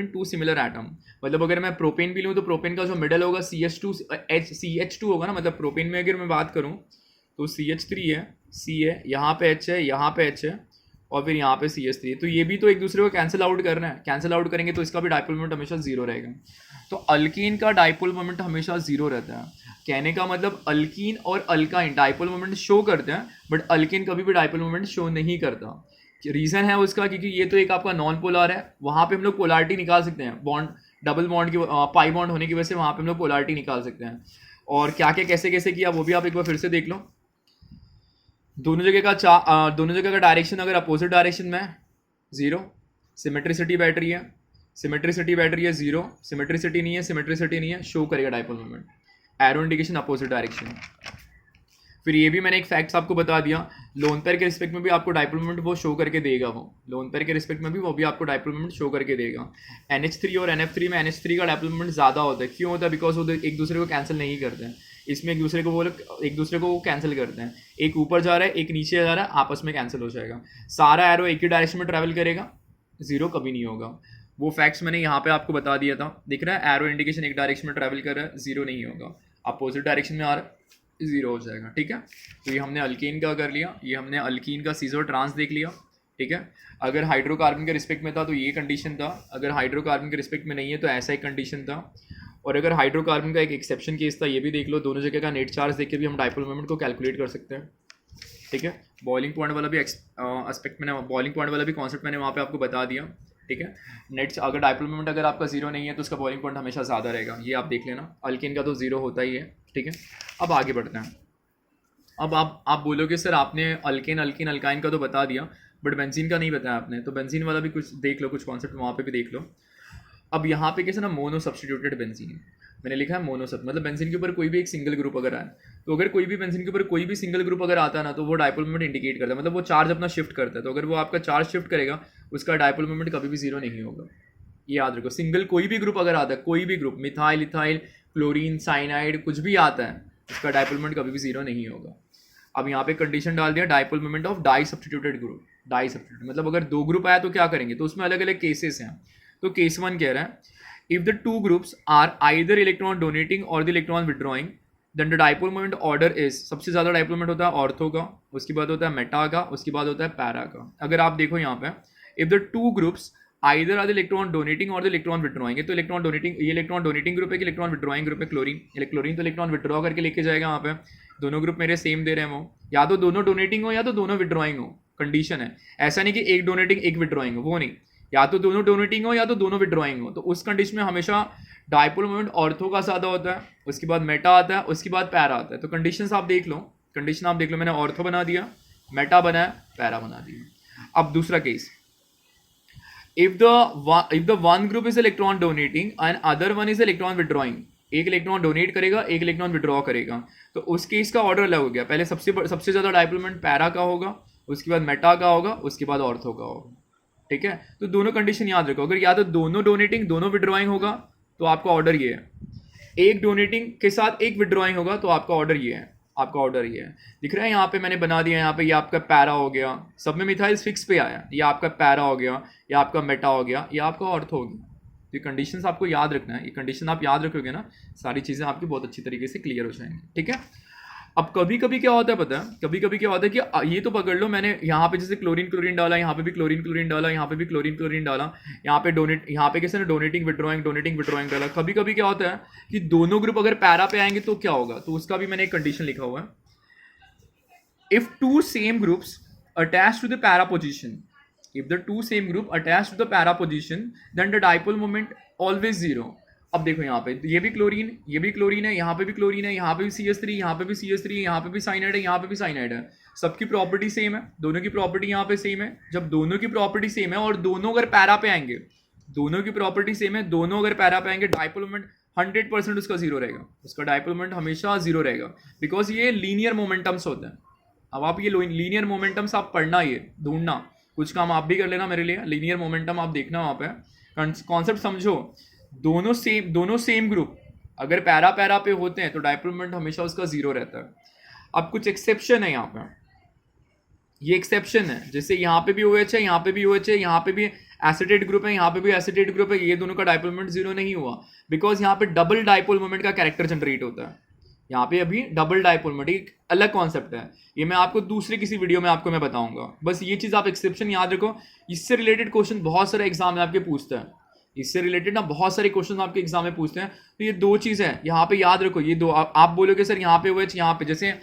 Speaker 1: two similar atom. मतलब अगर मैं प्रोपेन भी लूँ तो प्रोपेन का जो मिडल होगा CH2 होगा ना। मतलब प्रोपेन में अगर मैं बात करूँ तो CH3 है, C है, यहाँ पे H है, यहाँ पे H है और फिर यहाँ पे CH3 है। तो ये भी तो एक दूसरे को कैंसिल आउट करना है, कैंसिल आउट करेंगे तो इसका भी डाइपोल मोमेंट हमेशा जीरो रहेगा। तो अल्कीन का डाइपोल मोमेंट हमेशा जीरो रहता है। कहने का मतलब अल्कीन और अल्काइन डाइपोल मोमेंट शो करते हैं, बट अल्कीन कभी भी डाइपोल मोमेंट शो नहीं करता। रीज़न है उसका क्योंकि ये तो एक आपका नॉन पोलर है, वहाँ पे हम लोग पोलैरिटी निकाल सकते हैं। बॉन्ड, डबल बॉन्ड की पाई बॉन्ड होने की वजह से वहाँ पे हम लोग पोलैरिटी निकाल सकते हैं। और क्या क्या कैसे कैसे किया वो भी आप एक बार फिर से देख लो। दोनों जगह का डायरेक्शन अगर अपोजिट डायरेक्शन में जीरो, सिमेट्रिसिटी बैटरी है जीरो, सिमेट्रिसिटी नहीं है, शो करेगा dipole moment. Arrow indication opposite direction. फिर ये भी मैंने एक फैक्ट्स आपको बता दिया, लोन पेयर के रिस्पेक्ट में भी आपको डाइपोल मोमेंट वो शो करके देगा। वो लोन पेयर के रिस्पेक्ट में भी वो भी आपको डाइपोल मोमेंट शो करके देगा। NH3 और NF3 में NH3 का डाइपोल मोमेंट ज़्यादा होता है। क्यों होता है? बिकॉज वो एक दूसरे को कैंसिल नहीं करते हैं। इसमें एक दूसरे को वो कैंसिल करते हैं। एक ऊपर जा रहा है, एक नीचे जा रहा है, आपस में कैंसिल हो जाएगा। सारा एरो एक ही डायरेक्शन में ट्रैवल करेगा, जीरो कभी नहीं होगा। वो फैक्ट्स मैंने यहाँ पे आपको बता दिया था। दिख रहा है एरो इंडिकेशन एक डायरेक्शन में ट्रैवल कर रहा है, जीरो नहीं होगा। अपोजिट डायरेक्शन में आ रहा है, जीरो हो जाएगा। ठीक है, तो ये हमने अल्कीन का कर लिया, ये हमने अल्कीन का cis और ट्रांस देख लिया। ठीक है, अगर हाइड्रोकार्बन के रिस्पेक्ट में था तो ये कंडीशन था, अगर हाइड्रोकार्बन के रिस्पेक्ट में नहीं है तो ऐसा एक कंडीशन था। और अगर हाइड्रोकार्बन का एक एक्सेप्शन केस था, ये भी देख लो। दोनों जगह का नेट चार्ज देख के भी हम डाइपोल मोमेंट को कैलकुलेट कर सकते हैं। ठीक है, बॉइलिंग पॉइंट वाला भी एस्पेक्ट मैंने, बॉइलिंग पॉइंट वाला भी कॉन्सेप्ट मैंने वहाँ पे आपको बता दिया। ठीक है, नेट अगर डाइपोल मोमेंट अगर आपका जीरो नहीं है तो उसका बॉइलिंग पॉइंट हमेशा ज़्यादा रहेगा, ये आप देख लेना। अल्कीन का तो जीरो होता ही है। ठीक है, अब आगे बढ़ते हैं। अब आप बोलोगे सर आपने अल्केन अल्काइन का तो बता दिया बट बेंजीन का नहीं बताया आपने, तो बेंजीन वाला भी कुछ देख लो, कुछ कॉन्सेप्ट वहाँ पे भी देख लो। अब यहाँ पे कैसे ना, मोनो सब्सटीट्यूटेड बेंजीन मैंने लिखा है मोनो सब, मतलब बेंजीन के ऊपर कोई भी एक सिंगल ग्रुप अगर आए, तो अगर कोई भी बेंजीन के ऊपर कोई भी सिंगल ग्रुप अगर आता है ना तो वो डाइपोल मोमेंट इंडिकेट करता है, मतलब वो चार्ज अपना शिफ्ट करता है। तो अगर वो आपका चार्ज शिफ्ट करेगा उसका डाइपोल मोमेंट कभी भी जीरो नहीं होगा। ये याद रखो, सिंगल कोई भी ग्रुप अगर आता है, कोई भी group, methyl, ethyl, chlorine, cyanide, कुछ भी आता है, इसका डाइपोल मोमेंट कभी भी जीरो नहीं होगा। अब यहाँ पे कंडीशन डाल दिया dipole moment of di substituted group. Di substitute मतलब अगर दो ग्रुप आया तो क्या करेंगे, तो उसमें अलग अलग केसेस हैं। तो केस 1 कह रहा है, if the two groups are either electron donating और the electron withdrawing then the dipole moment order is, सबसे ज़्यादा डाइपोल मोमेंट होता है ऑर्थो का, उसके बाद होता है मेटा का, उसके बाद होता है पैरा का। अगर आप देखो यहाँ पे, if the two groups either are the electron donating और द इलेक्ट्रॉन विड्रॉइंग है, तो इलेक्ट्रॉन डोनेटिंग, ये इलेक्ट्रॉन डोनेटिंग ग्रुप है कि इलेक्ट्रॉन विड्रॉइंग ग्रुप है, क्लोरीन। क्लोरीन तो इलेक्ट्रॉन विड्रॉ करके लेके जाएगा यहाँ पे, दोनों ग्रुप मेरे सेम दे रहे हैं वो, या तो दोनों डोनेटिंग हो या तो दोनों विड्रॉइंग हो, कंडीशन है। ऐसा नहीं कि एक डोनेटिंग एक विड्रॉइंग हो, वो नहीं, या तो दोनों डोनेटिंग हो या तो दोनों विड्रॉइंग हो। तो उस कंडीशन में हमेशा डाइपोल मोमेंट ऑर्थो का ज़्यादा होता है, उसके बाद मेटा आता है, उसके बाद पैरा आता है। तो कंडीशन आप देख लो, कंडीशन आप देख लो, मैंने ऑर्थो बना दिया, मेटा बनाया, पैरा बना दिया। अब दूसरा case, if the one group is electron donating and other one is electron withdrawing, एक इलेक्ट्रॉन डोनेट करेगा, एक इलेक्ट्रॉन विड्रॉ करेगा, तो उस केस का ऑर्डर अलग हो गया। पहले सबसे ज़्यादा डाइपोल मोमेंट पैरा का होगा, उसके बाद मेटा का होगा, उसके बाद ऑर्थो का होगा। ठीक है, तो दोनों कंडीशन याद रखो, अगर या तो दोनों डोनेटिंग दोनों विड्रॉइंग होगा तो आपका ऑर्डर ये है, एक डोनेटिंग के साथ एक विड्रॉइंग होगा तो आपका ऑर्डर ये है, आपका ऑर्डर ये है। दिख रहा है यहाँ पे मैंने बना दिया, यहाँ पे ये आपका पैरा हो गया, सब में मिथाइल फिक्स पे आया, ये आपका पैरा हो गया, ये आपका मेटा हो गया, ये आपका ऑर्थो हो गया। तो ये कंडीशंस आपको याद रखना है, ये कंडीशन आप याद रखोगे ना, सारी चीज़ें आपकी बहुत अच्छी तरीके से क्लियर हो जाएंगी। ठीक है, अब कभी कभी क्या होता है पता है, कभी कभी क्या होता है कि ये तो पकड़ लो, मैंने यहाँ पे जैसे क्लोरीन क्लोरीन डाला, यहाँ पे भी क्लोरीन क्लोरीन डाला, यहाँ पे भी क्लोरीन क्लोरीन डाला, यहाँ पे कैसे ना डोनेटिंग विड्रॉइंग डाला। कभी कभी क्या होता है कि दोनों ग्रुप अगर पैरा पे आएंगे तो क्या होगा, तो उसका भी मैंने एक कंडीशन लिखा हुआ है, if two same groups attach to the para position, if the two same group attach to the para position then the dipole moment always zero। अब देखो यहाँ पे ये भी क्लोरीन है, यहाँ पे भी क्लोरीन है, यहाँ पे भी CH3, यहाँ पे भी CH3, यहाँ पे भी साइनाइड है, यहाँ पे भी साइनाइड है, सबकी प्रॉपर्टी सेम है, दोनों की प्रॉपर्टी यहाँ पे सेम है। जब दोनों की प्रॉपर्टी सेम है और दोनों अगर पैरा पे आएंगे, दोनों की प्रॉपर्टी सेम है, दोनों अगर पैरा पे आएंगे, डाइपोल मोमेंट 100% उसका जीरो रहेगा, उसका डाइपोल मोमेंट हमेशा जीरो रहेगा, बिकॉज ये लीनियर मोमेंटम्स होते हैं। अब आप ये लीनियर मोमेंटम्स आप पढ़ना, ये ढूंढना, कुछ काम आप भी कर लेना मेरे लिए, लीनियर मोमेंटम आप देखना वहाँ पे, कॉन्सेप्ट समझो। दोनों सेम ग्रुप अगर पैरा पैरा पे होते हैं तो डाइपोल मोमेंट हमेशा उसका जीरो रहता है। अब कुछ एक्सेप्शन है यहाँ पे, ये एक्सेप्शन है, जैसे यहाँ पे भी OH है, यहाँ पे भी OH है, यहाँ पे भी एसिटेट ग्रुप है, यहाँ पे भी एसिटेट ग्रुप है, ये दोनों का डाइपोल मोमेंट जीरो नहीं हुआ, बिकॉज यहाँ पे डबल डाइपोल मोमेंट का कैरेक्टर जनरेट होता है। यहाँ पे अभी डबल डाइपोल मोमेंट एक अलग कॉन्सेप्ट है, ये मैं आपको दूसरे किसी वीडियो में आपको मैं बताऊंगा। बस ये चीज़ आप एक्सेप्शन याद रखो, इससे रिलेटेड क्वेश्चन बहुत सारे एग्जाम में आपके पूछते हैं, इससे रिलेटेड ना बहुत सारे क्वेश्चन आपके एग्जाम में पूछते हैं। तो ये दो चीज़ है यहाँ पे याद रखो, ये दो आप बोलोगे सर यहाँ पे OH, यहाँ पे जैसे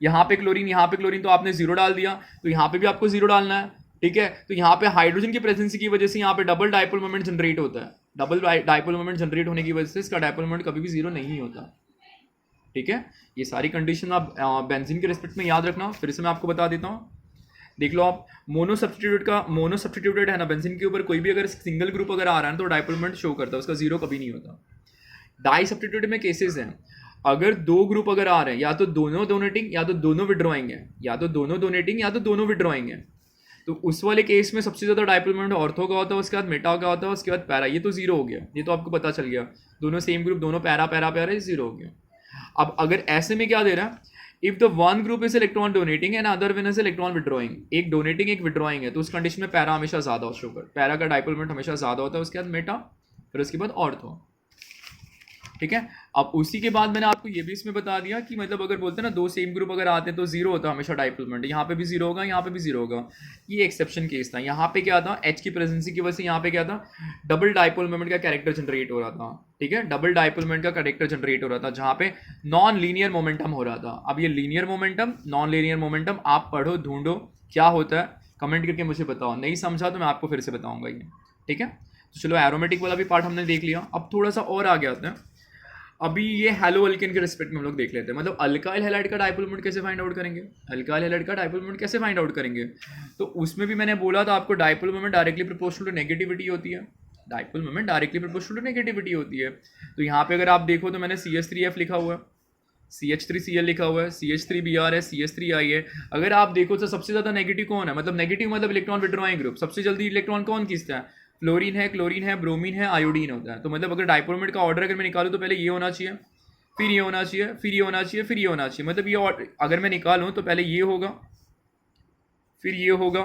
Speaker 1: यहाँ पे क्लोरीन, तो आपने जीरो डाल दिया, तो यहाँ पे भी आपको जीरो डालना है। ठीक है, तो यहाँ पे हाइड्रोजन की प्रेजेंस की वजह से यहाँ पे डबल डाइपोल मोमेंट जनरेट होता है, डबल डाइपोल मोमेंट जनरेट होने की वजह से इसका डाइपोल मोमेंट कभी भी जीरो नहीं होता। ठीक है, ये सारी कंडीशन आप बेंजीन के रिस्पेक्ट में याद रखना। फिर से मैं आपको बता देता हूँ, देख लो आप, मोनो सब्स्टिट्यूटेड है ना बेंजीन के ऊपर, कोई भी अगर सिंगल ग्रुप अगर आ रहा है तो डाइपोल मोमेंट शो करता है, उसका जीरो कभी नहीं होता। डाई सब्स्टिट्यूटेड में केसेस हैं, अगर दो ग्रुप अगर आ रहे हैं, या तो दोनों डोनेटिंग या तो दोनों विड्रॉइंग है, या तो दोनों डोनेटिंग या तो दोनों विड्रॉइंग है, तो उस वाले केस में सबसे ज़्यादा डाइपोल मोमेंट ऑर्थो का होता है, उसके बाद मेटा का होता है, उसके बाद पैरा। ये तो जीरो हो गया, ये तो आपको पता चल गया, दोनों सेम ग्रुप, दोनों पैरा पैरा पैरा, जीरो हो गया। अब अगर ऐसे में क्या दे रहा है, if the one group is electron donating and other one is electron withdrawing, एक डोनेटिंग एक विड्रॉइंग है, तो उस कंडीशन में पैरा हमेशा ज्यादा होता है, पैरा का डाइपोल मोमेंट हमेशा ज्यादा होता है, उसके बाद मेटा, फिर उसके बाद ऑर्थो। ठीक है, अब उसी के बाद मैंने आपको ये भी इसमें बता दिया कि मतलब अगर बोलते हैं ना दो सेम ग्रुप अगर आते हैं तो जीरो होता है हमेशा डाइपोल मोमेंट, यहाँ पे भी जीरो होगा, यहाँ पे भी जीरो होगा। ये एक्सेप्शन केस था, यहाँ पे क्या था, H की प्रेजेंसी की वजह से यहाँ पे क्या था, डबल डाइपोल मोमेंट का कैरेक्टर जनरेट हो रहा था। ठीक है, डबल डाइपोल मोमेंट का कैरेक्टर जनरेट हो रहा था, जहाँ पे नॉन लीनियर मोमेंटम हो रहा था। अब ये linear momentum, non linear momentum आप पढ़ो, ढूंढो क्या होता है, कमेंट करके मुझे बताओ, नहीं समझा तो मैं आपको फिर से बताऊंगा ये। ठीक है, तो चलो एरोमेटिक वाला भी पार्ट हमने देख लिया, अब थोड़ा सा और आगे आते हैं। अभी ये हैलो अल्केन के रिस्पेक्ट में हम लोग देख लेते हैं, मतलब अल्काइल हैलाइड का डाइपोल मोमेंट कैसे फाइंड आउट करेंगे, अल्काइल हैलाइड का डाइपोल मोमेंट कैसे फाइंड आउट करेंगे। तो उसमें भी मैंने बोला था आपको, dipole moment directly proportional to negativity होती है, dipole moment directly proportional to negativity होती है। तो यहाँ पे अगर आप देखो तो मैंने CH3F लिखा हुआ है, CH3Cl लिखा हुआ है, CH3Br है, CH3I है। अगर आप देखो तो सबसे ज़्यादा नेगेटिव कौन है, मतलब नेगेटिव मतलब इलेक्ट्रॉन विड्रॉइंग ग्रुप, सबसे जल्दी इलेक्ट्रॉन कौन खींचता है, फ्लोरीन है, ब्रोमीन है, आयोडीन होता है। तो मतलब अगर डाइपोल मोमेंट का ऑर्डर अगर मैं निकालूँ तो पहले ये होना चाहिए, फिर ये होना चाहिए, फिर ये होना चाहिए, फिर ये होना चाहिए। मतलब ये अगर मैं निकालूँ तो पहले ये होगा, फिर ये होगा,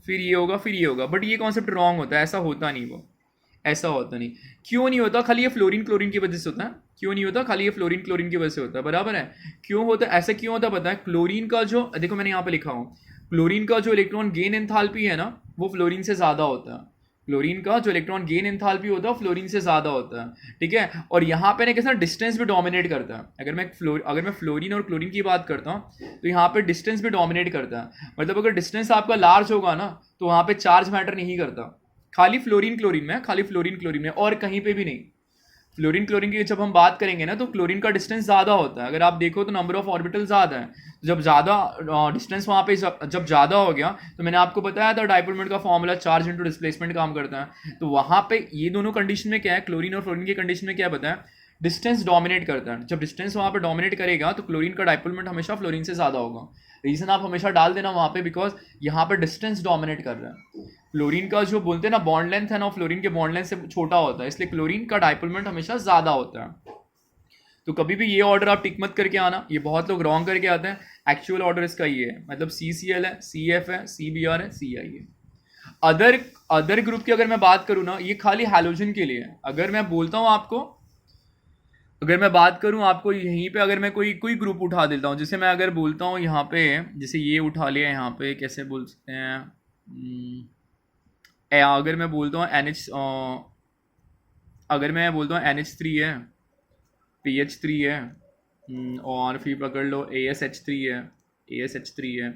Speaker 1: फिर ये होगा, फिर ये होगा। बट ये कॉन्सेप्ट रॉन्ग होता है, ऐसा होता नहीं वो, ऐसा होता नहीं। क्यों नहीं होता? खाली ये फ्लोरीन क्लोरीन की वजह से होता है। क्यों नहीं होता? खाली ये फ्लोरीन क्लोरीन की वजह से होता है, बराबर है। क्यों होता है ऐसा? क्यों होता है पता है? क्लोरीन का जो, देखो मैंने यहाँ पे लिखा हूँ, क्लोरीन का जो इलेक्ट्रॉन गेन एंथैल्पी है ना, वो फ्लोरीन से ज़्यादा होता है। क्लोरीन का जो इलेक्ट्रॉन गेन एंथैल्पी होता है फ्लोरीन से ज़्यादा होता है, ठीक है। और यहाँ पे ना कैसा डिस्टेंस भी डोमिनेट करता है। अगर मैं फ्लोरीन और क्लोरीन की बात करता हूँ तो यहाँ पे डिस्टेंस भी डोमिनेट करता है। मतलब अगर डिस्टेंस आपका लार्ज होगा ना तो वहाँ पे चार्ज मैटर नहीं करता। खाली फ्लोरीन क्लोरीन में, खाली फ्लोरीन क्लोरीन में, और कहीं पे भी नहीं। फ्लोरीन क्लोरीन की जब हम बात करेंगे ना तो क्लोरीन का डिस्टेंस ज़्यादा होता है। अगर आप देखो तो नंबर ऑफ ऑर्बिटल ज़्यादा है। तो जब ज़्यादा डिस्टेंस वहाँ पे जब ज़्यादा हो गया तो मैंने आपको बताया था डाइपोल मोमेंट का फॉर्मूला चार्ज इनटू डिस्प्लेसमेंट काम करता है। तो वहाँ पे ये दोनों कंडीशन में क्या है, क्लोरीन और फ्लोरीन की कंडीशन में क्या बताया, डिस्टेंस डोमिनेट करता है। जब डिस्टेंस वहाँ पे डोमिनेट करेगा तो क्लोरीन का डाइपोल मोमेंट हमेशा फ्लोरीन से ज़्यादा होगा। रीज़न आप हमेशा डाल देना वहाँ पे, बिकॉज यहाँ पे डिस्टेंस डोमिनेट कर रहा है। फ्लोरीन का जो बोलते हैं ना बॉन्ड लेंथ है ना, फ्लोरीन के बॉन्ड लेंथ से छोटा होता है, इसलिए क्लोरीन का डाइपोल मोमेंट हमेशा ज़्यादा होता है। तो कभी भी ये ऑर्डर आप टिक मत करके आना, ये बहुत लोग रॉन्ग करके आते हैं। एक्चुअल ऑर्डर इसका ये है, मतलब CCl है, CF है, CBr है, CI है। अदर ग्रुप की अगर मैं बात करूँ ना, ये खाली हैलोजन के लिए है। अगर मैं बोलता हूँ आपको, अगर मैं बात करूँ आपको यहीं पे, अगर मैं कोई ग्रुप उठा देता हूँ, जैसे मैं अगर बोलता हूँ यहाँ पे, जैसे ये उठा लिया यहाँ पे, कैसे बोल सकते हैं, अगर मैं बोलता हूँ NH, अगर मैं बोलता हूँ NH3 है, PH3 है, और फिर पकड़ लो ASH3 है, ASH3 है।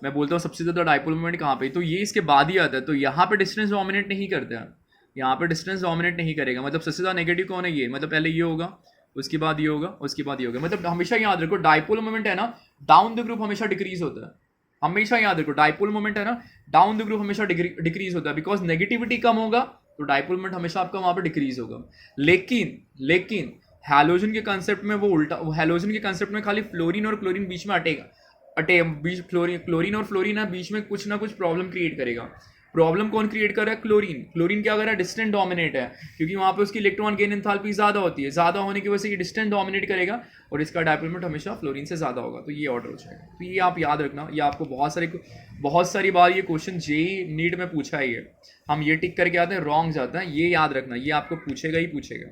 Speaker 1: मैं बोलता हूँ सबसे ज़्यादा डाइपोल मोमेंट कहाँ पे, तो ये इसके बाद ही आता है। तो यहाँ पे डिस्टेंस डोमिनेट नहीं करता है, यहाँ पे डिस्टेंस डोमिनेट नहीं करेगा। मतलब सबसे ज़्यादा नेगेटिव कौन है? ये। मतलब पहले ये होगा, उसके बाद ये होगा, उसके बाद ये होगा। मतलब हमेशा याद रखो डाइपोल मोमेंट है ना, डाउन द ग्रुप हमेशा डिक्रीज होता है। हमेशा याद रखो डाइपोल मोमेंट है ना, डाउन द ग्रुप हमेशा डिक्रीज होता है, बिकॉज नेगेटिविटी कम होगा तो डाइपोल मोमेंट हमेशा आपका वहाँ पे डिक्रीज होगा। लेकिन हैलोजन के कंसेप्ट में वो उल्टा, हैलोजन के कंसेप्ट में खाली फ्लोरीन और क्लोरीन बीच में बीच क्लोरीन और फ्लोरीन है, बीच में कुछ ना कुछ प्रॉब्लम क्रिएट करेगा। प्रॉब्लम कौन क्रिएट कर रहा है? क्लोरीन क्या कर रहा है? डिस्टेंस डोमिनेट है, क्योंकि वहाँ पे उसकी इलेक्ट्रॉन गेन एंथैल्पी ज़्यादा होती है। ज़्यादा होने की वजह से ये डिस्टेंस डोमिनेट करेगा और इसका डाइपोल मोमेंट हमेशा फ्लोरीन से ज़्यादा होगा। तो ये ऑर्डर हो जाएगा। तो ये आप याद रखना, ये आपको बहुत सारी बार ये क्वेश्चन जेईई नीट में पूछा ही है। हम ये टिक करके आते हैं, रॉन्ग जाता है, ये याद रखना, ये आपको पूछेगा ही पूछेगा।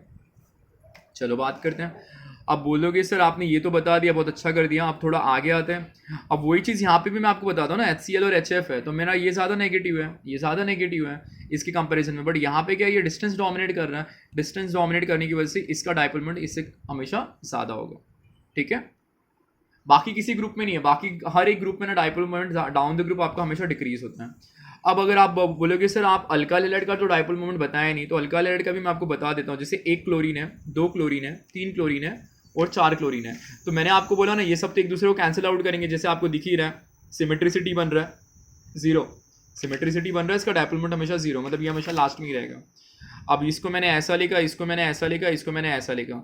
Speaker 1: चलो बात करते हैं। अब बोलोगे सर आपने ये तो बता दिया, बहुत अच्छा कर दिया, आप थोड़ा आगे आते हैं। अब वही चीज़ यहाँ पे भी मैं आपको बताता हूँ ना, HCl और HF है, तो मेरा ये ज़्यादा नेगेटिव है, ये ज़्यादा नेगेटिव है इसके कंपैरिजन में। बट यहाँ पे क्या, ये डिस्टेंस डोमिनेट कर रहा है, डिस्टेंस डोमिनेट करने की वजह से इसका डाइपोल मोमेंट इससे हमेशा ज़्यादा होगा, ठीक है। बाकी किसी ग्रुप में नहीं है, बाकी हर एक ग्रुप में ना dipole moment down the group आपका हमेशा डिक्रीज होता है। अब अगर आप बोलोगे सर आप अल्काइल हैलाइड का तो डाइपोल मोमेंट बताया नहीं, तो अल्काइल हैलाइड का भी मैं आपको बता देता हूँ। जैसे 1 क्लोरीन है, 2 क्लोरीन है, 3 क्लोरीन है और 4 क्लोरीन है। तो मैंने आपको बोला ना ये सब तो एक दूसरे को कैंसिल आउट करेंगे, जैसे आपको दिख ही रहा है, सिमेट्रिसिटी बन रहा है 0, सिमेट्रिसिटी बन रहा है, इसका डाइपोल मोमेंट हमेशा 0, मतलब ये हमेशा लास्ट में ही रहेगा। अब इसको मैंने ऐसा लिखा, इसको मैंने ऐसा लिखा, इसको मैंने ऐसा लिखा।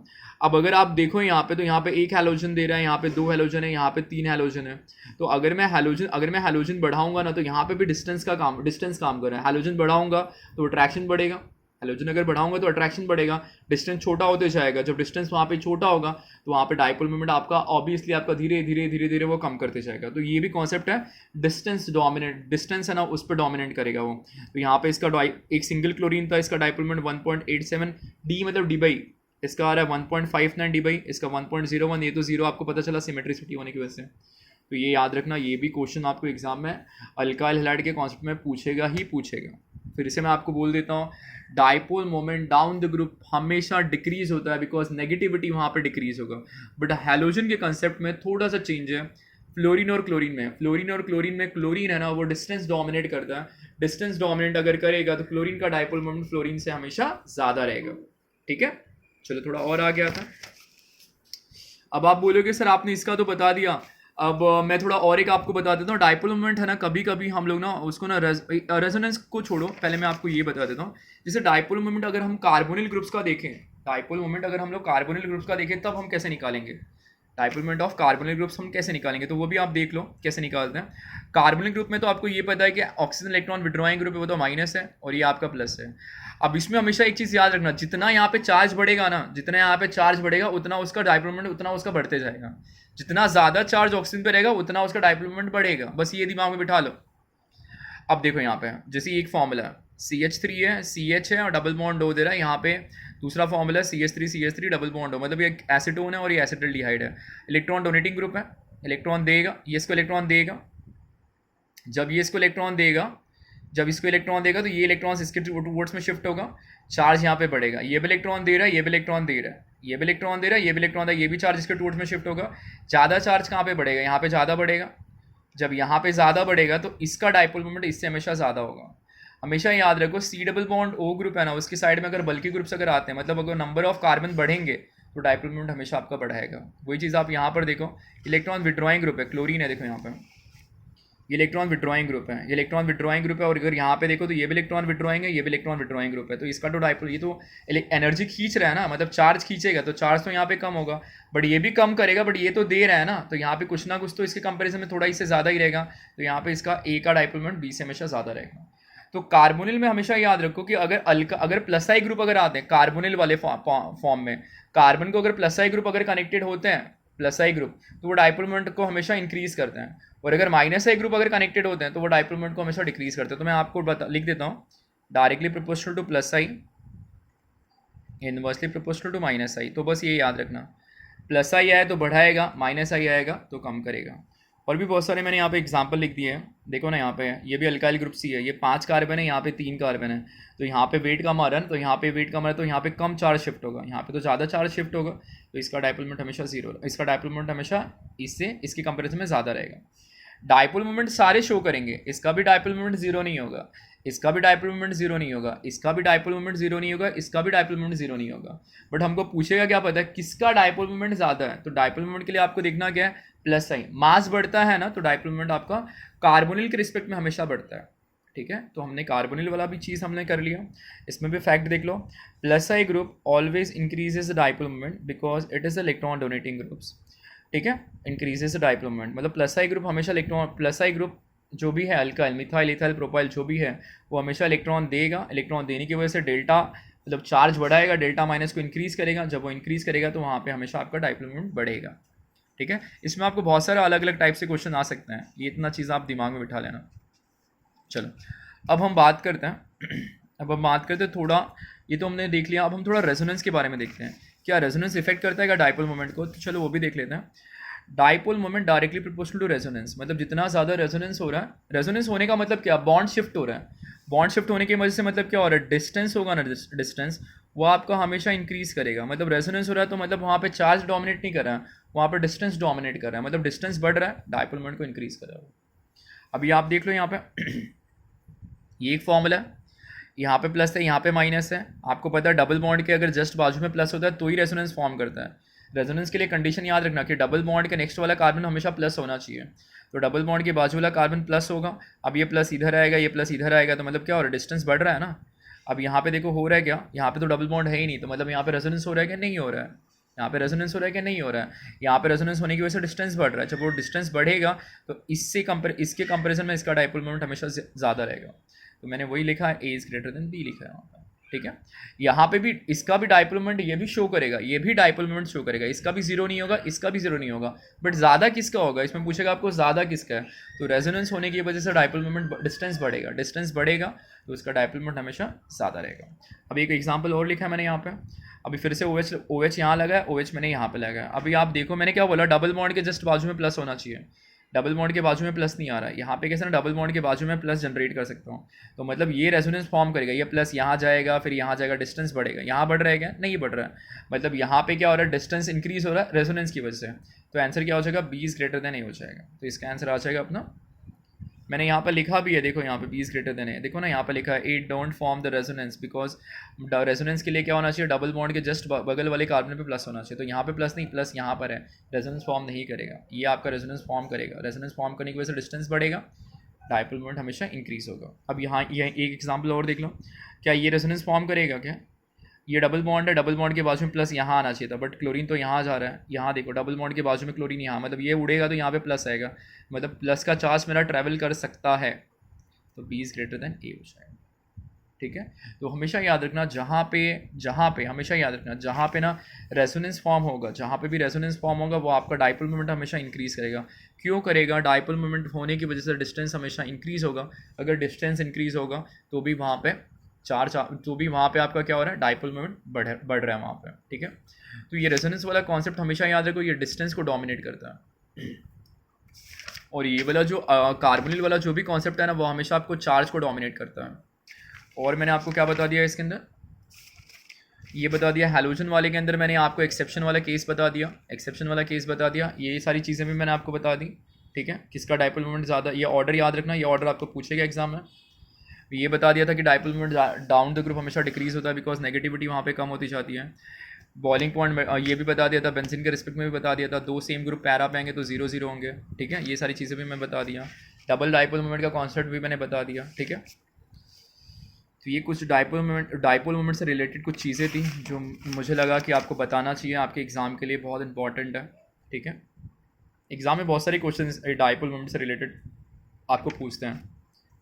Speaker 1: अब अगर आप देखो यहाँ पे, तो यहाँ पे 1 हैलोजन दे रहा है, यहाँ पे 2 हैलोजन है, यहाँ पे 3 हैलोजन है। तो अगर मैं हैलोजन बढ़ाऊंगा ना, तो यहाँ पे भी डिस्टेंस काम कर रहा है। हैलोजन बढ़ाऊंगा तो अट्रैक्शन बढ़ेगा, हैलोजन अगर बढ़ाऊंगा तो अट्रैक्शन बढ़ेगा, डिस्टेंस छोटा होते जाएगा। जब डिस्टेंस वहाँ पे छोटा होगा तो वहाँ पे डाइपोल मोमेंट आपका ऑब्वियसली आपका धीरे धीरे वो कम करते जाएगा। तो ये भी कॉन्सेप्ट है, डिस्टेंस डोमिनेट, डिस्टेंस है ना उस पर डोमिनेट करेगा वो। तो यहाँ पे इसका एक सिंगल क्लोरीन था, इसका डाइपोल मोमेंट 1.87 डी, मतलब डी बाई इसका आ रहा है 1.59 डी बाई, इसका 1.01, ये तो 0 आपको पता चला सिमेट्रिसिटी होने की वजह से। तो ये याद रखना, ये भी क्वेश्चन आपको एग्जाम में अल्काइल हैलाइड के कॉन्सेप्ट में पूछेगा ही पूछेगा। फिर से मैं आपको बोल देता हूँ, dipole moment down the group हमेशा डिक्रीज होता है, बिकॉज नेगेटिविटी वहाँ पे डिक्रीज होगा। बट हैलोजन के कंसेप्ट में थोड़ा सा चेंज है, फ्लोरीन और क्लोरीन में क्लोरीन है ना वो डिस्टेंस डोमिनेट करता है। डिस्टेंस डोमिनेट अगर करेगा तो क्लोरीन का डाइपोल मोमेंट फ्लोरीन से हमेशा ज़्यादा रहेगा, ठीक है। चलो थोड़ा और आ गया था। अब आप बोलोगे सर आपने इसका तो बता दिया, अब मैं थोड़ा और एक आपको बता देता हूँ। डाइपोल मोमेंट है ना, कभी कभी हम लोग ना उसको ना रेजोनेंस को छोड़ो, पहले मैं आपको ये बता देता हूँ। जैसे डाइपोल मोमेंट अगर हम कार्बोनिल ग्रुप्स का देखें, डाइपोल मोमेंट अगर हम लोग कार्बोनिल ग्रुप्स का देखें तब हम कैसे निकालेंगे। Dipole moment of carbonyl groups हम कैसे निकालेंगे, तो वो भी आप देख लो कैसे निकालते हैं। कार्बोनिल ग्रुप में तो आपको ये पता है कि ऑक्सीजन इलेक्ट्रॉन विड्रॉइंग ग्रुप है वो तो माइनस है और ये आपका प्लस है। अब इसमें हमेशा एक चीज़ याद रखना, जितना यहाँ पे चार्ज बढ़ेगा ना, जितना यहाँ पे चार्ज बढ़ेगा उतना उसका डाइपोल मोमेंट उतना उसका बढ़ते जाएगा। जितना ज़्यादा चार्ज ऑक्सीजन पे रहेगा उतना उसका डाइपोल मोमेंट बढ़ेगा, बस ये दिमाग में बिठा लो। अब देखो यहाँ पे जैसे एक फॉर्मूला है CH3 है, CH है और डबल बॉन्ड O दे रहा है। यहाँ पे दूसरा formula CH3 double bond O, मतलब ये एसीटोन है और ये एसिटल्डिहाइड है। इलेक्ट्रॉन डोनेटिंग ग्रुप है, इलेक्ट्रॉन देगा, ये इसको इलेक्ट्रॉन देगा। जब ये इसको इलेक्ट्रॉन देगा, जब इसको इलेक्ट्रॉन देगा तो ये इलेक्ट्रॉन इसके टूवर्ड्स में शिफ्ट होगा, चार्ज यहाँ पे बढ़ेगा। ये भी इलेक्ट्रॉन दे रहा है, ये भी इलेक्ट्रॉन दे रहा है, ये भी इलेक्ट्रॉन दे रहा है, ये भी इलेक्ट्रॉन दे रहा है, ये भी चार्ज इसके टूवर्ड्स में शिफ्ट होगा। ज़्यादा चार्ज कहाँ पे बढ़ेगा, यहाँ पे ज़्यादा बढ़ेगा। जब यहाँ पे ज़्यादा बढ़ेगा तो इसका डाइपोल मोमेंट इससे हमेशा ज़्यादा होगा। हमेशा याद रखो C double bond O group है ना, उसकी साइड में अगर बल्कि ग्रुप्स अगर आते हैं, मतलब अगर नंबर ऑफ कार्बन बढ़ेंगे तो डाइपोल मोमेंट हमेशा आपका बढ़ाएगा। वही चीज़ आप यहाँ पर देखो, इलेक्ट्रॉन विड्रॉइंग ग्रुप है, क्लोरीन है, देखो यहाँ पे ये इलेक्ट्रॉन विड्रॉइंग ग्रुप है, ये इलेक्ट्रॉन विड्रॉइंग ग्रुप है। और अगर यहाँ पे देखो तो ये भी इलेक्ट्रॉन विड्रॉइंग है, ये भी इलेक्ट्रॉन विड्रॉइंग ग्रुप है। तो इसका तो डाइपोल, ये तो एनर्जी खींच रहा है ना, मतलब चार्ज खींचेगा तो चार्ज तो यहाँ पे कम होगा, बट ये भी कम करेगा, बट ये तो दे रहा है ना, तो यहाँ पे कुछ ना कुछ तो इसके कंपेरिजन में थोड़ा इससे ज़्यादा ही रहेगा। तो यहाँ पे इसका A का डाइपोल मोमेंट B से हमेशा ज़्यादा रहेगा। तो कार्बोनिल में हमेशा याद रखो कि अगर प्लस आई ग्रुप अगर आते हैं कार्बोनिल वाले फॉर्म में, कार्बन को अगर प्लस आई ग्रुप अगर कनेक्टेड होते हैं, प्लस आई ग्रुप, तो वो डाइपोल मोमेंट को हमेशा इंक्रीज करते हैं। और अगर माइनस आई ग्रुप अगर कनेक्टेड होते हैं तो वो डाइपोल मोमेंट को हमेशा डिक्रीज करते हैं। तो मैं आपको लिख देता हूँ, directly proportional to plus I, inversely proportional to minus I. तो बस ये याद रखना, प्लस आई आए तो बढ़ाएगा, माइनस आई आएगा तो कम करेगा। और भी बहुत सारे मैंने यहाँ पे एग्जांपल लिख दिए हैं, देखो ना यहाँ पे ये भी अल्काइल ग्रुप सी है, ये 5 कार्बन है, यहाँ पे 3 कार्बन है। तो यहाँ पे वेट कम आ रहा है, तो यहाँ पे वेट कम आ रहा है, तो यहाँ पे कम चार्ज शिफ्ट होगा, यहाँ पे तो ज़्यादा चार्ज शिफ्ट होगा। तो इसका डाइपोल मोमेंट हमेशा जीरो, इसका डाइपोल मोमेंट हमेशा इसके कंपेरिजन में ज़्यादा रहेगा। डाइपोल मोमेंट सारे शो करेंगे, इसका भी डाइपोल मोमेंट जीरो नहीं होगा, इसका भी डाइपोल मोमेंट जीरो नहीं होगा, इसका भी डाइपोल मोमेंट जीरो नहीं होगा, इसका भी डाइपोल मोमेंट जीरो नहीं होगा। बट हमको पूछेगा क्या पता है किसका डाइपोल मोमेंट ज़्यादा है। तो डाइपोल मोमेंट के लिए आपको देखना क्या है, प्लस साइन। मास बढ़ता है ना तो डाइपोल मोमेंट आपका कार्बोनिल के रिस्पेक्ट में हमेशा बढ़ता है। ठीक है, तो हमने कार्बोनिल वाला भी चीज़ हमने कर लिया। इसमें भी फैक्ट देख लो, plus I group always increases the dipole moment because it is electron donating groups. ठीक है, इंक्रीजेज द डाइपोल मोमेंट, मतलब प्लस आई ग्रुप हमेशा इलेक्ट्रॉन, प्लस आई ग्रुप जो भी है अल्काइल, मिथाइल, इथाइल, प्रोपाइल जो भी है वो हमेशा इलेक्ट्रॉन देगा। इलेक्ट्रॉन देने की वजह से डेल्टा मतलब चार्ज बढ़ाएगा, डेल्टा माइनस को इंक्रीज़ करेगा। जब वो इंक्रीज़ करेगा तो वहाँ पे हमेशा आपका डाइपोल मोमेंट बढ़ेगा। ठीक है, इसमें आपको बहुत सारे अलग अलग टाइप से क्वेश्चन आ सकते हैं, ये इतना चीज़ आप दिमाग में बिठा लेना। चलो अब हम बात करते हैं थोड़ा, ये तो हमने देख लिया, अब हम थोड़ा रेजोनेंस के बारे में देखते हैं, क्या रेजोनेंस इफेक्ट करता है क्या डाइपोल मोमेंट को। तो चलो वो भी देख लेते हैं। Dipole moment directly proportional to resonance, मतलब जितना ज़्यादा रेजोनेंस हो रहा है, रेजोनेंस होने का मतलब क्या, बॉन्ड शिफ्ट हो रहा है। बॉन्ड शिफ्ट होने की वजह से मतलब क्या हो रहा है, डिस्टेंस होगा ना, डिस्टेंस वो आपका हमेशा इंक्रीज़ करेगा। मतलब रेजोनेंस हो रहा है तो मतलब वहाँ पे चार्ज डोमिनेट नहीं कर रहा है, वहाँ पे डिस्टेंस डोमिनेट कर रहा है, मतलब डिस्टेंस बढ़ रहा है, डाइपोल मोमेंट को इंक्रीज़ कर रहा है। अभी आप देख लो यहाँ पे ये एक फॉर्मूला है, यहाँ पे प्लस है, यहाँ पे माइनस है। आपको पता है डबल बॉन्ड के अगर जस्ट बाजू में प्लस होता है तो ही रेजोनेंस फॉर्म करता है। रेजोनेंस के लिए कंडीशन याद रखना कि डबल बॉन्ड के नेक्स्ट वाला कार्बन हमेशा प्लस होना चाहिए। तो डबल बॉन्ड के बाजू वाला कार्बन प्लस होगा, अब ये प्लस इधर आएगा, ये प्लस इधर आएगा, तो मतलब क्या हो रहा है, डिस्टेंस बढ़ रहा है ना। अब यहाँ पे देखो हो रहा है क्या, यहाँ पे तो डबल बॉन्ड है ही नहीं, तो मतलब यहाँ पे रेजोनेंस हो रहा है क्या, नहीं हो रहा है। यहाँ पे रेजोनेंस हो रहा है कि नहीं हो रहा है, यहाँ पे रेजोनेंस होने की वजह से डिस्टेंस बढ़ रहा है। जब वो डिस्टेंस बढ़ेगा तो इसके कंपेरिजन में इसका डाइपोल मोमेंट हमेशा ज़्यादा रहेगा। तो मैंने वही लिखा है, ए इज ग्रेटर देन बी लिखा है वहाँ पर। ठीक है, यहाँ पे भी इसका भी डाइपोल मोमेंट ये भी शो करेगा, ये भी डाइपोल मोमेंट शो करेगा, इसका भी जीरो नहीं होगा, इसका भी जीरो नहीं होगा, बट ज़्यादा किसका होगा, इसमें पूछेगा आपको ज़्यादा किसका है। तो रेजोनेंस होने की वजह से डाइपोल मोमेंट डिस्टेंस बढ़ेगा, डिस्टेंस बढ़ेगा तो उसका डाइपोल मोमेंट हमेशा ज़्यादा रहेगा। अब एक एग्जाम्पल और लिखा है मैंने यहाँ पे, अभी फिर से OH यहाँ लगा है, OH मैंने यहाँ पे लगा है। अभी आप देखो मैंने क्या बोला, डबल बॉन्ड के जस्ट बाजू में प्लस होना चाहिए, डबल बॉन्ड के बाजू में प्लस नहीं आ रहा है। यहाँ पे कैसे ना डबल बॉन्ड के बाजू में प्लस जनरेट कर सकता हूँ, तो मतलब ये रेजोनेंस फॉर्म करेगा, ये प्लस यहाँ जाएगा, फिर यहाँ जाएगा, डिस्टेंस बढ़ेगा। यहाँ बढ़ रहा है क्या, नहीं बढ़ रहा है, मतलब यहाँ पे क्या हो रहा है, डिस्टेंस इंक्रीज हो रहा है रेजोनेंस की वजह से। तो आंसर क्या हो जाएगा, बी इज ग्रेटर देन ए हो जाएगा। तो इसका आंसर आ जाएगा अपना, मैंने यहाँ पर लिखा भी है, देखो यहाँ पे बी इज ग्रेटर देन ए, देखो ना यहाँ पे लिखा है it don't form the resonance because resonance के लिए क्या होना चाहिए, डबल बॉन्ड के जस्ट बगल वाले कार्बन पे प्लस होना चाहिए। तो यहाँ पे प्लस नहीं, प्लस यहाँ पर है, रेजोनेंस फॉर्म नहीं करेगा, ये आपका रेजोनेंस फॉर्म करेगा। रेजोनेंस फॉर्म करने की वजह से डिस्टेंस बढ़ेगा, डाइपोल मोमेंट हमेशा इंक्रीज होगा। अब यहाँ ये एक एग्जाम्पल और देख लो, क्या ये रेजोनेंस फॉर्म करेगा क्या, ये डबल बॉन्ड है, डबल बॉन्ड के बाजू में प्लस यहाँ आना चाहिए था, बट क्लोरीन तो यहाँ जा रहा है। यहाँ देखो डबल बॉन्ड के बाजू में क्लोरीन यहाँ, मतलब ये उड़ेगा तो यहाँ पे प्लस आएगा, मतलब प्लस का चार्ज मेरा ट्रैवल कर सकता है, तो B is greater than A हो जाएगा। ठीक है, तो हमेशा याद रखना जहाँ पे हमेशा याद रखना जहाँ पे ना रेजोनेंस फॉर्म होगा, जहाँ पे भी रेजोनेंस फॉर्म होगा वो आपका डाइपोल मोमेंट हमेशा इंक्रीज़ करेगा। क्यों करेगा? डाइपोल मोमेंट होने की वजह से डिस्टेंस हमेशा इंक्रीज़ होगा। अगर डिस्टेंस इंक्रीज़ होगा तो भी वहाँ पे तो भी वहाँ पे आपका क्या हो रहा है? डाइपोल मोमेंट बढ़ रहा है वहाँ पे। ठीक है, तो ये रेजोनेंस वाला कॉन्सेप्ट हमेशा याद रखो, ये डिस्टेंस को डोमिनेट करता है। और ये वाला जो कार्बोनिल वाला जो भी कॉन्सेप्ट है ना, वो हमेशा आपको चार्ज को डोमिनेट करता है। और मैंने आपको क्या बता दिया इसके अंदर? ये बता दिया हैलोजन वाले के अंदर मैंने आपको एक्सेप्शन वाला केस बता दिया, एक्सेप्शन वाला केस बता दिया, ये सारी चीज़ें भी मैंने आपको बता दी। ठीक है, किसका डाइपोल मोमेंट ज़्यादा, ये ऑर्डर याद रखना, ये ऑर्डर आपको पूछेगा एग्जाम में। ये बता दिया था कि dipole moment down the group हमेशा डिक्रीज होता है बिकॉज नेगेटिविटी वहाँ पे कम होती जाती है। बॉइलिंग पॉइंट में ये भी बता दिया था, बेंजीन के रिस्पेक्ट में भी बता दिया था, दो सेम ग्रुप पैरा पे आएंगे तो 0-0 होंगे। ठीक है, ये सारी चीज़ें भी मैं बता दिया। डबल डाइपोल मोमेंट का कॉन्सेप्ट भी मैंने बता दिया। ठीक है, तो ये कुछ डाइपोल मोमेंट से रिलेटेड कुछ चीज़ें थी जो मुझे लगा कि आपको बताना चाहिए, आपके एग्ज़ाम के लिए बहुत इंपॉर्टेंट है। ठीक है, एग्ज़ाम में बहुत सारे क्वेश्चन डाइपोल मोमेंट से रिलेटेड आपको पूछते हैं।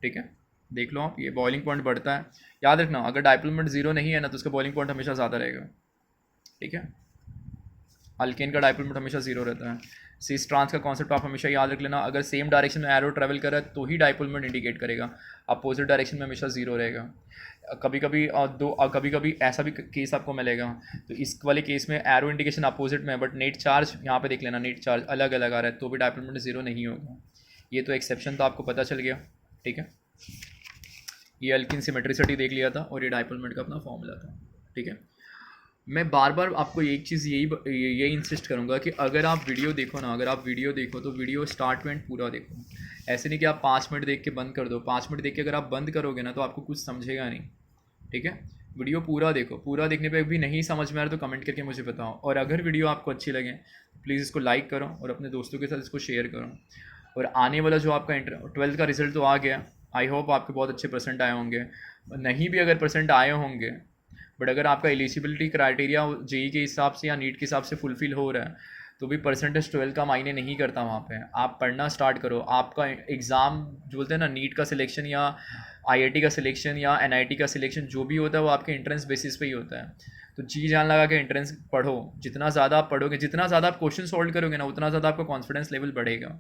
Speaker 1: ठीक है, देख लो आप, ये बॉइलिंग पॉइंट बढ़ता है, याद रखना अगर डाइपोल मोमेंट 0 नहीं है ना तो उसका बॉइलिंग पॉइंट हमेशा ज़्यादा रहेगा। ठीक है, अल्केन का डाइपोल मोमेंट हमेशा 0 रहता है। सिस ट्रांस का कॉन्सेप्ट आप हमेशा याद रख लेना, अगर सेम डायरेक्शन में एरो ट्रैवल कर रहा है तो ही डाइपोल मोमेंट इंडिकेट करेगा, अपोजिट डायरेक्शन में हमेशा 0 रहेगा। कभी कभी ऐसा भी केस आपको मिलेगा, तो इस वाले केस में एरो इंडिकेशन अपोजिट में है बट नेट चार्ज यहाँ पे देख लेना, नेट चार्ज अलग अलग आ रहा है तो भी डाइपोल मोमेंट 0 नहीं होगा। ये तो एक्सेप्शन तो आपको पता चल गया। ठीक है, ये अल्किन सिमेट्रिसिटी देख लिया था और ये डाइपोल मोमेंट का अपना फॉर्मूला था। ठीक है, मैं बार बार आपको एक चीज़ यही इंसिस्ट करूँगा कि अगर आप वीडियो देखो ना, अगर आप वीडियो देखो तो वीडियो स्टार्ट टू एंड पूरा देखो। ऐसे नहीं कि आप 5 मिनट देख के बंद कर दो, 5 मिनट देख के अगर आप बंद करोगे ना तो आपको कुछ समझेगा नहीं। ठीक है, वीडियो पूरा देखो, पूरा देखने पे भी नहीं समझ में आ रहा तो कमेंट करके मुझे बताओ, और अगर वीडियो आपको अच्छी लगे तो प्लीज़ इसको लाइक करो और अपने दोस्तों के साथ इसको शेयर करो। और आने वाला जो आपका 12th का रिजल्ट तो आ गया, आई होप आपके बहुत अच्छे परसेंट आए होंगे, नहीं भी अगर परसेंट आए होंगे बट अगर आपका एलिजिबिलिटी क्राइटेरिया जेई के हिसाब से या नीट के हिसाब से फुलफिल हो रहा है तो भी परसेंटेज 12 का मायने नहीं करता वहाँ पे। आप पढ़ना स्टार्ट करो, आपका एग्ज़ाम जो बोलते हैं ना, नीट का सिलेक्शन या आईआईटी का सिलेक्शन या एनआईटी का सिलेक्शन जो भी होता है वो आपके एंट्रेंस बेसिस पे ही होता है। तो जी जान लगा के एंट्रेंस पढ़ो, जितना ज़्यादा आप पढ़ोगे, जितना ज़्यादा आप क्वेश्चन सॉल्व करोगे ना उतना ज़्यादा आपका कॉन्फिडेंस लेवल बढ़ेगा।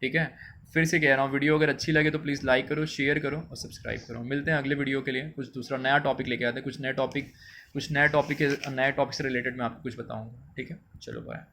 Speaker 1: ठीक है, फिर से कह रहा हूँ, वीडियो अगर अच्छी लगे तो प्लीज़ लाइक करो, शेयर करो और सब्सक्राइब करो। मिलते हैं अगले वीडियो के लिए, कुछ दूसरा नया टॉपिक लेके आते हैं, कुछ नए टॉपिक से रिलेटेड मैं आपको कुछ बताऊँगा। ठीक है, चलो बाय।